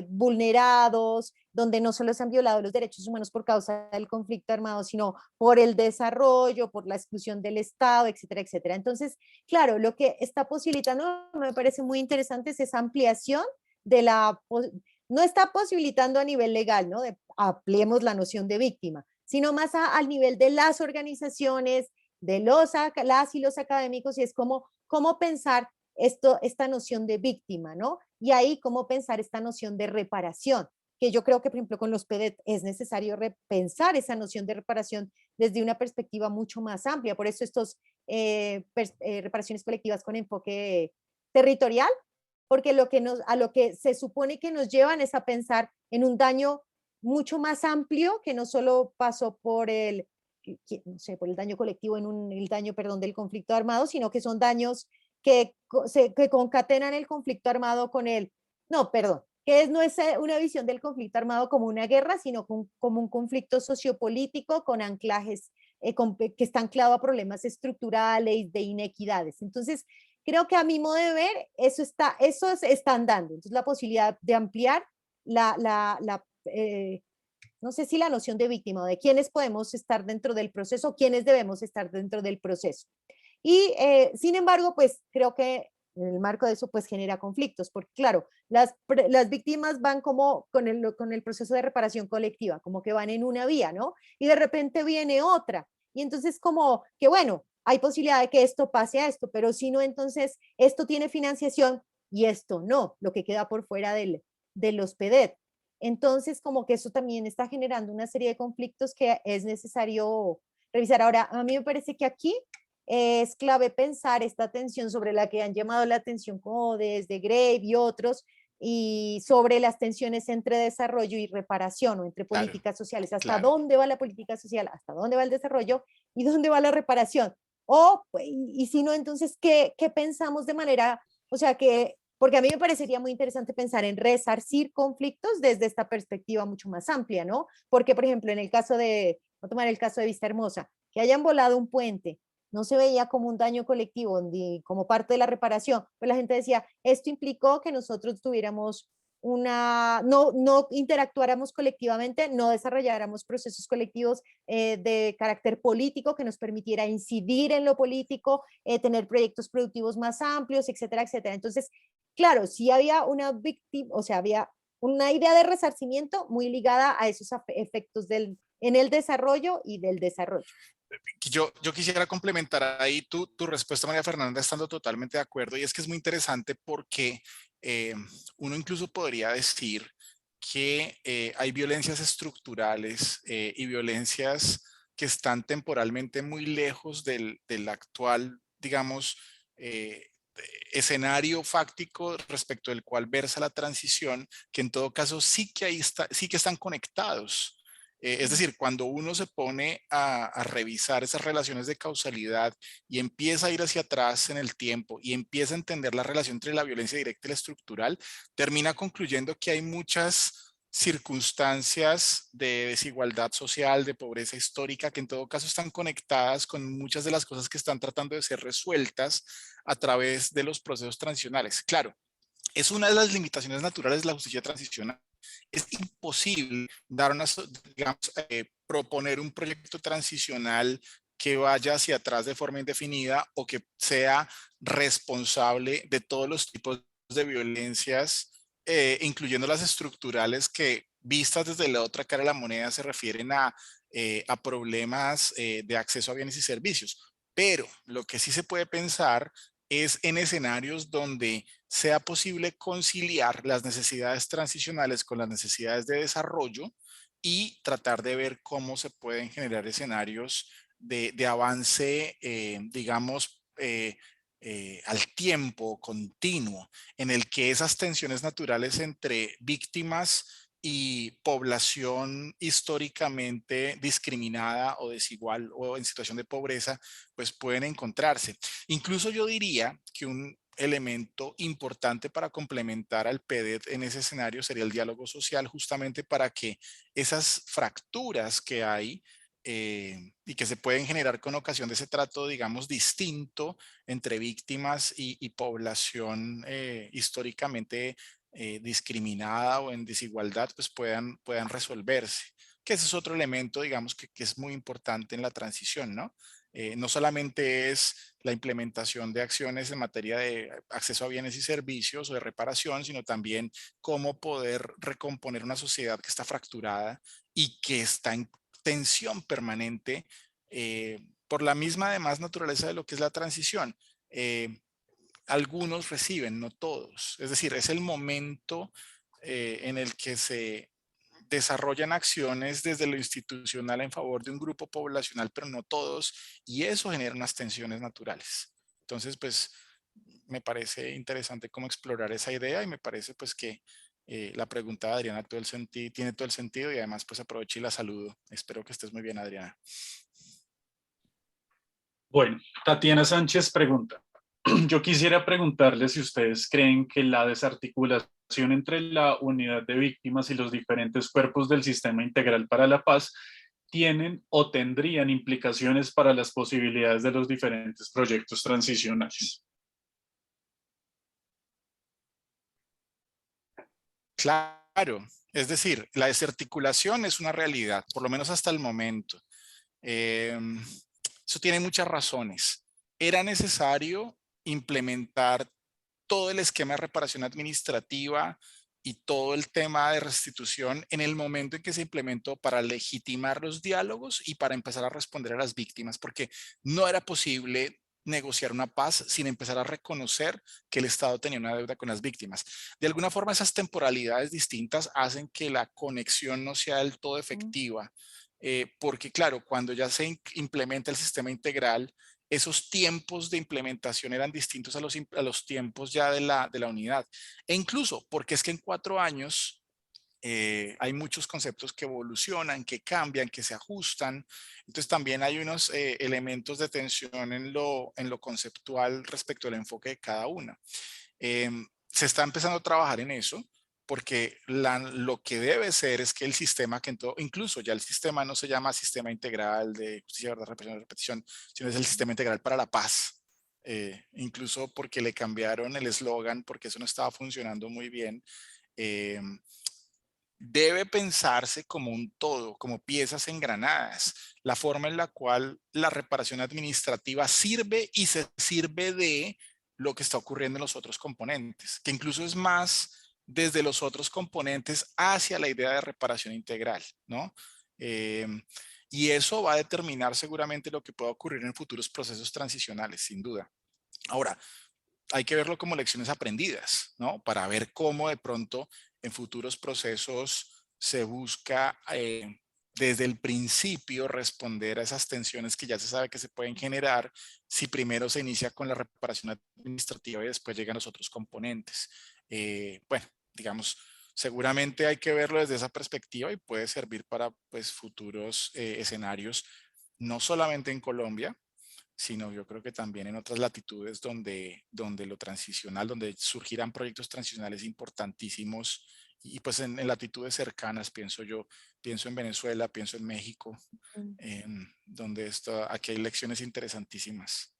vulnerados, donde no solo se han violado los derechos humanos por causa del conflicto armado, sino por el desarrollo, por la exclusión del Estado, etcétera, etcétera. Entonces, claro, lo que está posibilitando, me parece muy interesante, es esa ampliación no está posibilitando a nivel legal, ¿no? Ampliemos la noción de víctima, sino más al nivel de las organizaciones, de las y los académicos, y es cómo pensar esta noción de víctima, ¿no? Y ahí cómo pensar esta noción de reparación, que yo creo que, por ejemplo, con los PEDET es necesario repensar esa noción de reparación desde una perspectiva mucho más amplia. Por eso estos reparaciones colectivas con enfoque territorial, porque a lo que se supone que nos llevan es a pensar en un daño mucho más amplio que no solo pasó por no sé, por el daño colectivo el daño, perdón, del conflicto armado, sino que son daños que concatenan el conflicto armado con no, perdón, no es una visión del conflicto armado como una guerra, sino como un conflicto sociopolítico con anclajes que está anclado a problemas estructurales, de inequidades. Entonces, creo que a mi modo de ver, eso están dando. Entonces, la posibilidad de ampliar no sé si la noción de víctima o de quiénes podemos estar dentro del proceso, quiénes debemos estar dentro del proceso. Y sin embargo, pues creo que en el marco de eso pues genera conflictos, porque claro, las víctimas van como con el proceso de reparación colectiva, como que van en una vía, ¿no? Y de repente viene otra. Y entonces como que bueno, hay posibilidad de que esto pase a esto, pero si no, entonces esto tiene financiación y esto no, lo que queda por fuera de los PEDET. Entonces, como que eso también está generando una serie de conflictos que es necesario revisar. Ahora, a mí me parece que aquí es clave pensar esta tensión sobre la que han llamado la atención como desde Grave y otros, y sobre las tensiones entre desarrollo y reparación o entre Claro, políticas sociales. ¿Hasta claro. dónde va la política social? ¿Hasta dónde va el desarrollo? ¿Y dónde va la reparación? O, y si no, entonces, ¿qué pensamos de manera, o sea, que, porque a mí me parecería muy interesante pensar en resarcir conflictos desde esta perspectiva mucho más amplia, ¿no? Porque, por ejemplo, en el caso de, voy a tomar el caso de Vista Hermosa, que hayan volado un puente, no se veía como un daño colectivo, ni como parte de la reparación, pero la gente decía, esto implicó que nosotros tuviéramos no interactuáramos colectivamente, no desarrolláramos procesos colectivos de carácter político que nos permitiera incidir en lo político, tener proyectos productivos más amplios, etcétera, etcétera. Entonces, claro, sí había una víctima, o sea, había una idea de resarcimiento muy ligada a esos efectos en el desarrollo y del desarrollo. Yo quisiera complementar ahí tu respuesta, María Fernanda, estando totalmente de acuerdo, y es que es muy interesante porque eh, uno incluso podría decir que hay violencias estructurales y violencias que están temporalmente muy lejos del actual, digamos, escenario fáctico respecto del cual versa la transición, que en todo caso sí que ahí está, sí que están conectados. Es decir, cuando uno se pone a revisar esas relaciones de causalidad y empieza a ir hacia atrás en el tiempo y empieza a entender la relación entre la violencia directa y la estructural, termina concluyendo que hay muchas circunstancias de desigualdad social, de pobreza histórica, que en todo caso están conectadas con muchas de las cosas que están tratando de ser resueltas a través de los procesos transicionales. Claro, es una de las limitaciones naturales de la justicia transicional. Es imposible dar una, digamos, proponer un proyecto transicional que vaya hacia atrás de forma indefinida o que sea responsable de todos los tipos de violencias, incluyendo las estructurales que vistas desde la otra cara de la moneda se refieren a problemas de acceso a bienes y servicios. Pero lo que sí se puede pensar es en escenarios donde sea posible conciliar las necesidades transicionales con las necesidades de desarrollo y tratar de ver cómo se pueden generar escenarios de avance, digamos, al tiempo continuo, en el que esas tensiones naturales entre víctimas y población históricamente discriminada o desigual o en situación de pobreza, pues pueden encontrarse. Incluso yo diría que un elemento importante para complementar al PEDET en ese escenario sería el diálogo social, justamente para que esas fracturas que hay y que se pueden generar con ocasión de ese trato, digamos, distinto entre víctimas y población históricamente discriminada o en desigualdad, pues puedan resolverse. Que ese es otro elemento, digamos, que es muy importante en la transición, ¿no? No solamente es la implementación de acciones en materia de acceso a bienes y servicios o de reparación, sino también cómo poder recomponer una sociedad que está fracturada y que está en tensión permanente por la misma, además, naturaleza de lo que es la transición. Algunos reciben, no todos. Es decir, es el momento en el que se desarrollan acciones desde lo institucional en favor de un grupo poblacional, pero no todos, y eso genera unas tensiones naturales. Entonces, pues, me parece interesante cómo explorar esa idea y me parece, pues, que la pregunta de Adriana tiene todo el sentido y además, pues, aprovecho y la saludo. Espero que estés muy bien, Adriana. Bueno, Tatiana Sánchez pregunta, yo quisiera preguntarle si ustedes creen que la desarticulación entre la unidad de víctimas y los diferentes cuerpos del Sistema Integral para la Paz tienen o tendrían implicaciones para las posibilidades de los diferentes proyectos transicionales. Claro, es decir, la desarticulación es una realidad, por lo menos hasta el momento. Eh, Eso tiene muchas razones. Era necesario implementar todo el esquema de reparación administrativa y todo el tema de restitución en el momento en que se implementó para legitimar los diálogos y para empezar a responder a las víctimas, porque no era posible negociar una paz sin empezar a reconocer que el Estado tenía una deuda con las víctimas. De alguna forma, esas temporalidades distintas hacen que la conexión no sea del todo efectiva, porque claro, cuando ya se implementa el sistema integral, esos tiempos de implementación eran distintos a los tiempos ya de la unidad. E incluso porque es que en 4 años hay muchos conceptos que evolucionan, que cambian, que se ajustan. Entonces también hay unos elementos de tensión en lo conceptual respecto al enfoque de cada una. Se está empezando a trabajar en eso porque lo que debe ser es que el sistema, incluso ya el sistema no se llama sistema integral de justicia, verdad, repetición, sino es el sistema integral para la paz. Incluso porque le cambiaron el eslogan porque eso no estaba funcionando muy bien. Debe pensarse como un todo, como piezas engranadas, la forma en la cual la reparación administrativa sirve y se sirve de lo que está ocurriendo en los otros componentes, que incluso es más desde los otros componentes hacia la idea de reparación integral, ¿no? Y eso va a determinar seguramente lo que pueda ocurrir en futuros procesos transicionales, sin duda. Ahora, hay que verlo como lecciones aprendidas, ¿no? Para ver cómo de pronto en futuros procesos se busca desde el principio responder a esas tensiones que ya se sabe que se pueden generar si primero se inicia con la reparación administrativa y después llegan los otros componentes. Bueno, digamos, seguramente hay que verlo desde esa perspectiva y puede servir para pues, futuros escenarios, no solamente en Colombia, sino yo creo que también en otras latitudes donde lo transicional, donde surgirán proyectos transicionales importantísimos y pues en latitudes cercanas, pienso yo, pienso en Venezuela, pienso en México, donde aquí hay lecciones interesantísimas.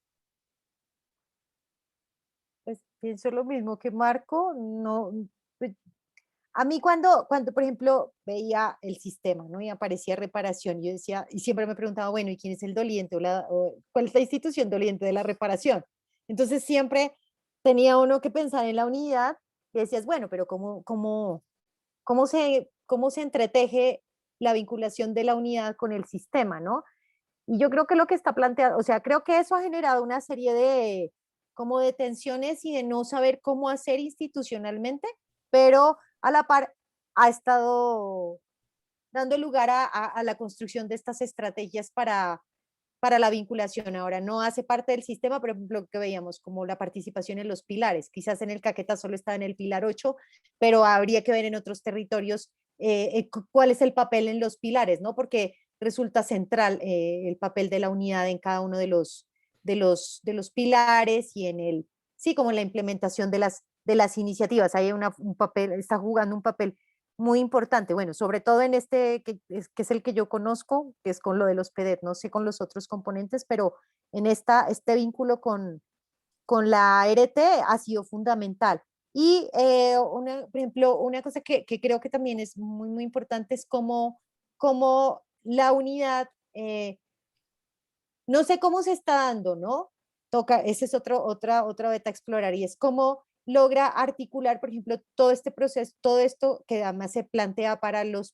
Pues pienso lo mismo que Marco, no, pues, a mí por ejemplo, veía el sistema, ¿no? Y aparecía reparación, yo decía, y siempre me preguntaba, bueno, ¿y quién es el doliente o cuál es la institución doliente de la reparación? Entonces siempre tenía uno que pensar en la unidad y decías, bueno, pero cómo se entreteje la vinculación de la unidad con el sistema, ¿no? Y yo creo que lo que está planteado, o sea, creo que eso ha generado una serie de como de tensiones y de no saber cómo hacer institucionalmente, pero a la par ha estado dando lugar a la construcción de estas estrategias para la vinculación. Ahora no hace parte del sistema, por ejemplo, lo que veíamos como la participación en los pilares. Quizás en el Caquetá solo está en el pilar 8, pero habría que ver en otros territorios cuál es el papel en los pilares, ¿no? Porque resulta central el papel de la unidad en cada uno de los pilares y en el, sí, como en la implementación de las iniciativas. Hay un papel, está jugando un papel muy importante, bueno, sobre todo en este que es el que yo conozco, que es con lo de los PEDET, no sé con los otros componentes, pero en este vínculo con la RT ha sido fundamental. Y, por ejemplo, una cosa que creo que también es muy, muy importante es cómo la unidad, no sé cómo se está dando, ¿no? Ese es otra beta a explorar y es cómo logra articular, por ejemplo, todo este proceso, todo esto que además se plantea para en los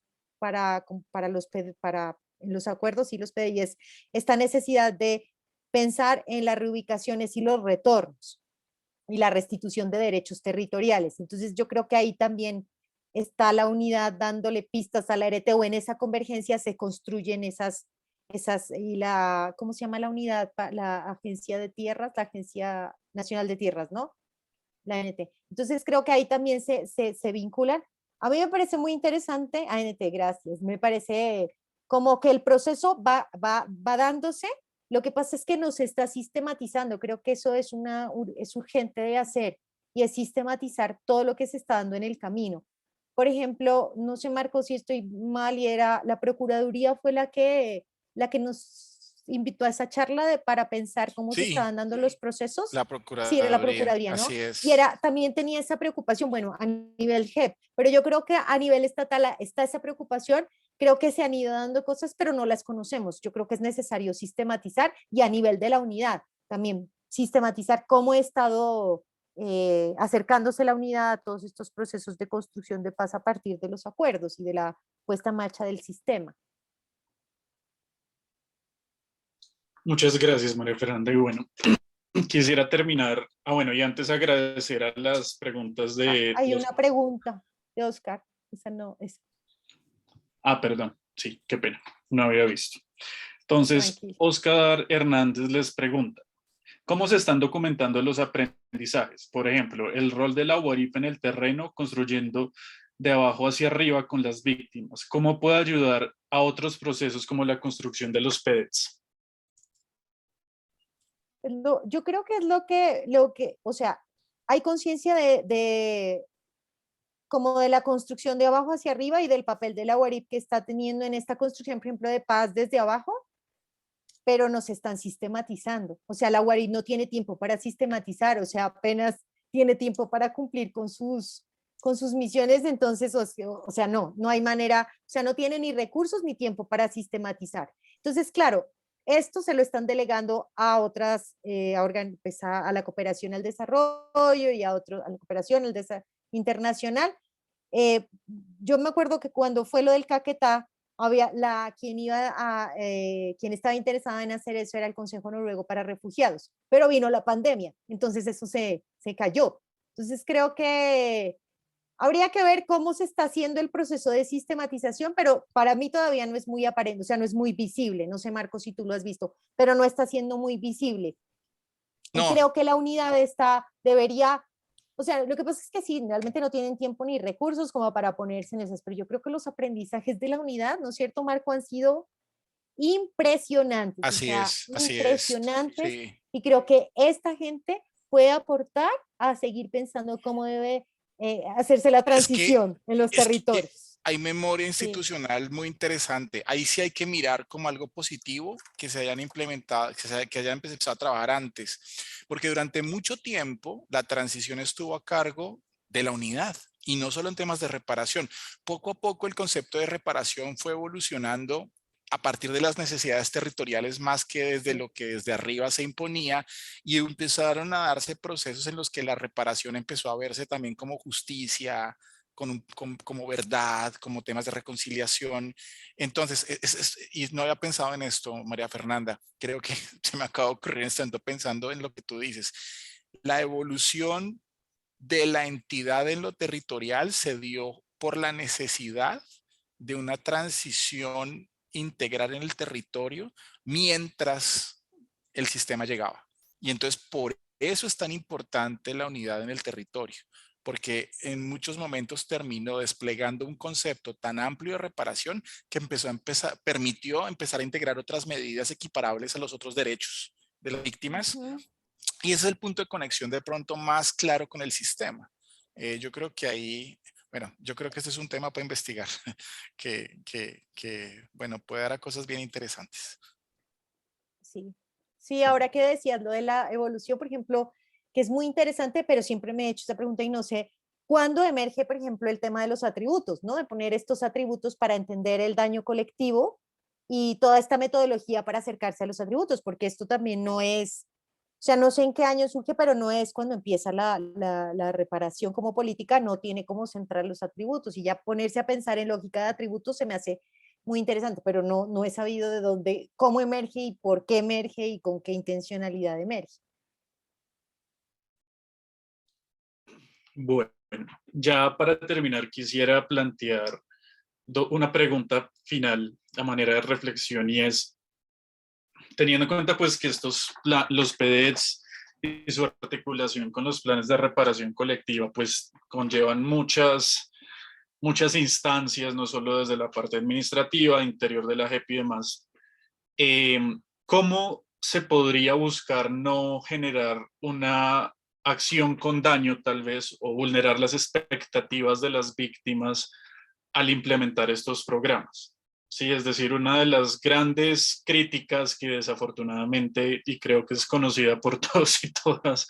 acuerdos y los PDIs, esta necesidad de pensar en las reubicaciones y los retornos y la restitución de derechos territoriales. Entonces yo creo que ahí también está la unidad dándole pistas a la RT o en esa convergencia se construyen y ¿cómo se llama la unidad? La Agencia de Tierras, la Agencia Nacional de Tierras, ¿no? La ANT. Entonces creo que ahí también se vinculan. A mí me parece muy interesante, ANT, gracias, me parece como que el proceso va dándose, lo que pasa es que no se está sistematizando, creo que eso es urgente de hacer y es sistematizar todo lo que se está dando en el camino. Por ejemplo, no sé, Marco, si estoy mal y era la Procuraduría fue la que nos invitó a esa charla para pensar cómo se Sí, estaban dando los procesos. la Sí, era la Procuraduría, Procuraduría, ¿no? así Y es. era, también tenía esa preocupación, bueno, a nivel JEP, pero yo creo que a nivel estatal está esa preocupación, creo que se han ido dando cosas, pero no las conocemos. Yo creo que es necesario sistematizar y a nivel de la unidad también sistematizar cómo he estado acercándose la unidad a todos estos procesos de construcción de paz a partir de los acuerdos y de la puesta en marcha del sistema. Muchas gracias, María Fernanda. Y bueno, quisiera terminar, bueno, y antes agradecer a las preguntas de Hay los... una pregunta de Oscar, esa no es. Perdón, sí, qué pena, no había visto. Entonces, Tranquilo. Oscar Hernández les pregunta, ¿cómo se están documentando los aprendizajes? Por ejemplo, el rol de la UARIP en el terreno, construyendo de abajo hacia arriba con las víctimas. ¿Cómo puede ayudar a otros procesos como la construcción de los PEDETs? Yo creo que es lo que, o sea, hay conciencia como de la construcción de abajo hacia arriba y del papel de la UARIP que está teniendo en esta construcción, por ejemplo, de paz desde abajo, pero no se están sistematizando. O sea, la UARIP no tiene tiempo para sistematizar, o sea, apenas tiene tiempo para cumplir con sus misiones, entonces, o sea, no hay manera, o sea, no tiene ni recursos ni tiempo para sistematizar. Entonces, claro, esto se lo están delegando a otras, pues a la cooperación al desarrollo y a la cooperación internacional. Yo me acuerdo que cuando fue lo del Caquetá, había quien estaba interesada en hacer eso era el Consejo Noruego para Refugiados, pero vino la pandemia, entonces eso se cayó. Entonces creo que habría que ver cómo se está haciendo el proceso de sistematización, pero para mí todavía no es muy aparente, o sea, no es muy visible. No sé, Marco, si tú lo has visto, pero no está siendo muy visible. Y No, creo que la unidad debería, o sea, lo que pasa es que sí, realmente no tienen tiempo ni recursos como para ponerse en esas, pero yo creo que los aprendizajes de la unidad, ¿no es cierto, Marco? Han sido impresionantes, o sea, así es, impresionantes. sí. Y creo que esta gente puede aportar a seguir pensando cómo debe hacerse la Es que, transición en los es que territorios. hay memoria Sí. institucional muy interesante. Ahí sí hay que mirar como algo positivo que se hayan implementado, que hayan empezado a trabajar antes, porque durante mucho tiempo la transición estuvo a cargo de la unidad. Y no solo en temas de reparación. Poco a poco el concepto de reparación fue evolucionando a partir de las necesidades territoriales más que desde Sí. lo que desde arriba se imponía, y empezaron a darse procesos en los que la reparación empezó a verse también como justicia, como verdad, como temas de reconciliación. Entonces, y no había pensado en esto, María Fernanda, creo que se me acaba de ocurrir estando pensando en lo que tú dices. La evolución de la entidad en lo territorial se dio por la necesidad de una transición integral en el territorio mientras el sistema llegaba. Y entonces por eso es tan importante la unidad en el territorio, porque en muchos momentos terminó desplegando un concepto tan amplio de reparación que permitió empezar a integrar otras medidas equiparables a los otros derechos de las víctimas. Ujú. Y ese es el punto de conexión de pronto más claro con el sistema. Yo creo que ahí, bueno, yo creo que este es un tema para investigar, bueno, puede dar a cosas bien interesantes. Sí. Sí, ahora que decías lo de la evolución, por ejemplo, que es muy interesante, pero siempre me he hecho esa pregunta y no sé cuándo emerge, por ejemplo, el tema de los atributos, ¿no? De poner estos atributos para entender el daño colectivo y toda esta metodología para acercarse a los atributos, porque esto también no es, o sea, no sé en qué año surge, pero no es cuando empieza la reparación como política, no tiene cómo centrar los atributos y ya ponerse a pensar en lógica de atributos se me hace muy interesante, pero no he sabido de dónde, cómo emerge y por qué emerge y con qué intencionalidad emerge. Bueno, ya para terminar, quisiera plantear una pregunta final a manera de reflexión y es, teniendo en cuenta pues que los PDETs y su articulación con los planes de reparación colectiva pues conllevan muchas instancias, no solo desde la parte administrativa, interior de la JEP y demás. ¿Cómo se podría buscar no generar una acción con daño tal vez o vulnerar las expectativas de las víctimas al implementar estos programas? Sí, es decir, una de las grandes críticas que desafortunadamente, y creo que es conocida por todos y todas,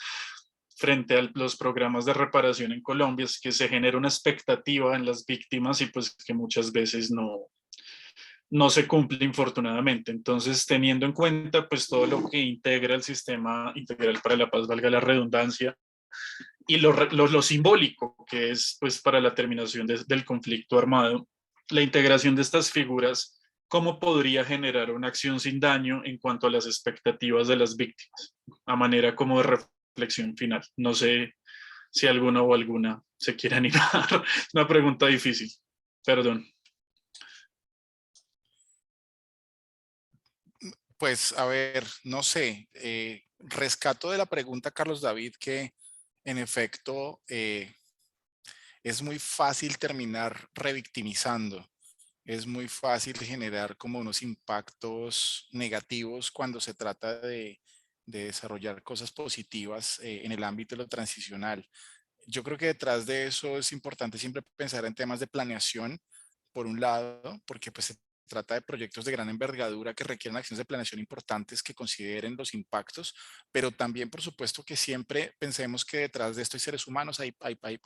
frente a los programas de reparación en Colombia, es que se genera una expectativa en las víctimas y pues que muchas veces no se cumple infortunadamente. Entonces, teniendo en cuenta pues todo lo que integra el sistema integral para la paz, valga la redundancia, y lo simbólico, que es pues para la terminación del conflicto armado, la integración de estas figuras, ¿cómo podría generar una acción sin daño en cuanto a las expectativas de las víctimas? A manera como de reflexión final. No sé si alguno o alguna se quiere animar. Es una pregunta difícil, perdón. Pues a ver, no sé, rescato de la pregunta, Carlos David, que en efecto es muy fácil terminar revictimizando, es muy fácil generar como unos impactos negativos cuando se trata de desarrollar cosas positivas en el ámbito de lo transicional. Yo creo que detrás de eso es importante siempre pensar en temas de planeación, por un lado, porque pues se trata de proyectos de gran envergadura que requieren acciones de planeación importantes que consideren los impactos, pero también, por supuesto, que siempre pensemos que detrás de esto hay seres humanos,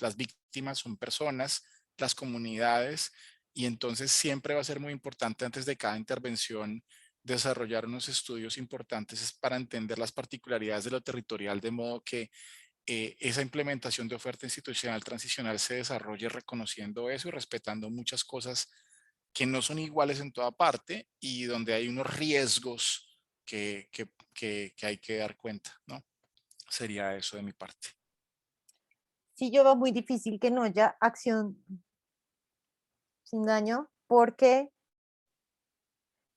las víctimas son personas, las comunidades, y entonces siempre va a ser muy importante antes de cada intervención desarrollar unos estudios importantes para entender las particularidades de lo territorial, de modo que esa implementación de oferta institucional transicional se desarrolle reconociendo eso y respetando muchas cosas que no son iguales en toda parte y donde hay unos riesgos que hay que dar cuenta, ¿no? Sería eso de mi parte. Sí, yo veo muy difícil que no haya acción sin daño porque,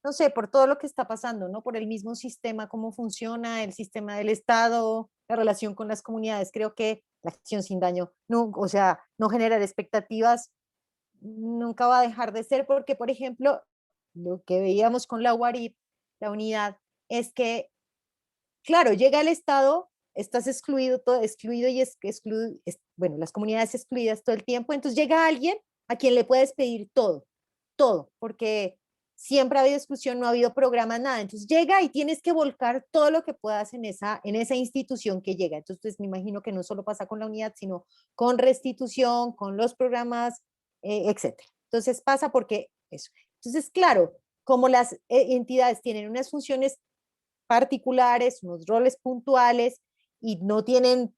no sé, por todo lo que está pasando, ¿no? Por el mismo sistema, cómo funciona, el sistema del Estado, la relación con las comunidades. Creo que la acción sin daño, no, o sea, no generar expectativas nunca va a dejar de ser porque, por ejemplo, lo que veíamos con la UARIP, la unidad, es que, claro, llega el Estado, estás excluido, todo excluido y bueno, las comunidades excluidas todo el tiempo, entonces llega alguien a quien le puedes pedir todo, todo, porque siempre ha habido exclusión, no ha habido programa, nada, entonces llega y tienes que volcar todo lo que puedas en esa institución que llega, entonces me imagino que no solo pasa con la unidad, sino con restitución, con los programas, etcétera. Entonces pasa porque eso. Entonces, claro, como las entidades tienen unas funciones particulares, unos roles puntuales y no tienen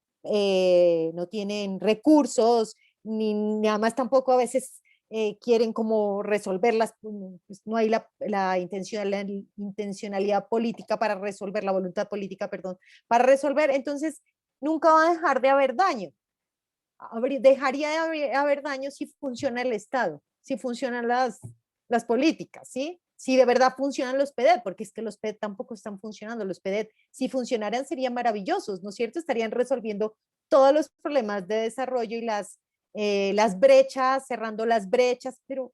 recursos, ni nada más tampoco a veces quieren como resolverlas, pues no hay la intencionalidad política para resolver, la voluntad política, perdón, para resolver, entonces nunca va a dejar de haber daño. Dejaría de haber daño si funciona el Estado, si funcionan las políticas, ¿sí? Si de verdad funcionan los PEDET, porque es que los PEDET tampoco están funcionando. Los PEDET, si funcionaran, serían maravillosos, ¿no es cierto? Estarían resolviendo todos los problemas de desarrollo y las brechas, cerrando las brechas, pero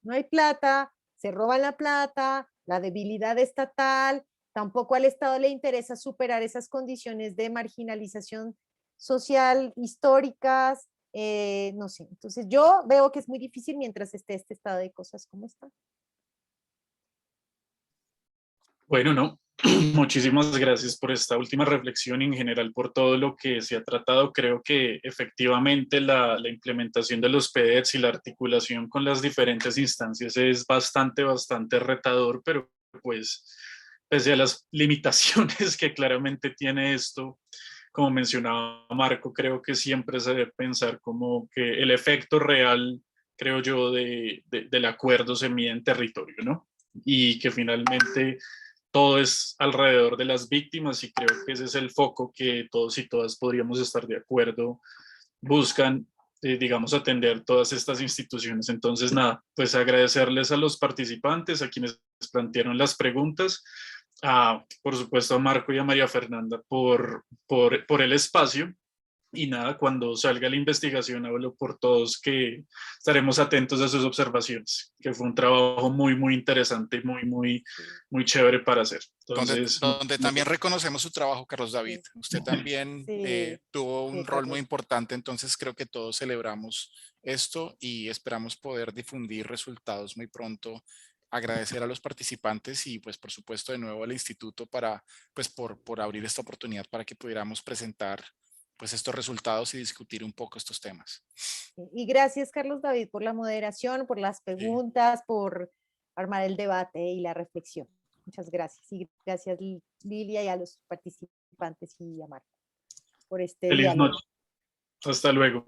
no hay plata, se roban la plata, la debilidad estatal, tampoco al Estado le interesa superar esas condiciones de marginalización social históricas, no sé. Entonces yo veo que es muy difícil mientras esté este estado de cosas como está. Bueno, no, muchísimas gracias por esta última reflexión y en general por todo lo que se ha tratado. Creo que efectivamente la implementación de los PEDETs y la articulación con las diferentes instancias es bastante retador, pero pues pese a las limitaciones que claramente tiene esto, como mencionaba Marco, creo que siempre se debe pensar como que el efecto real, creo yo, del acuerdo se mide en territorio, ¿no? Y que finalmente todo es alrededor de las víctimas y creo que ese es el foco que todos y todas podríamos estar de acuerdo, buscan, digamos, atender todas estas instituciones. Entonces, nada, pues agradecerles a los participantes, a quienes plantearon las preguntas, por supuesto a Marco y a María Fernanda por el espacio. Y nada, cuando salga la investigación hablo por todos que estaremos atentos a sus observaciones, que fue un trabajo muy interesante y muy chévere para hacer. Entonces, donde también reconocemos su trabajo, Carlos David. Sí, Usted también sí, tuvo sí, un rol muy Carlos. importante, entonces creo que todos celebramos esto y esperamos poder difundir resultados muy pronto. Agradecer a los participantes y pues por supuesto de nuevo al instituto pues por abrir esta oportunidad para que pudiéramos presentar pues estos resultados y discutir un poco estos temas. Y gracias, Carlos David, por la moderación, por las Sí. preguntas, por armar el debate y la reflexión. Muchas gracias. Y gracias, Lilia, y a los participantes y a Marco por este feliz diálogo. noche. Hasta luego.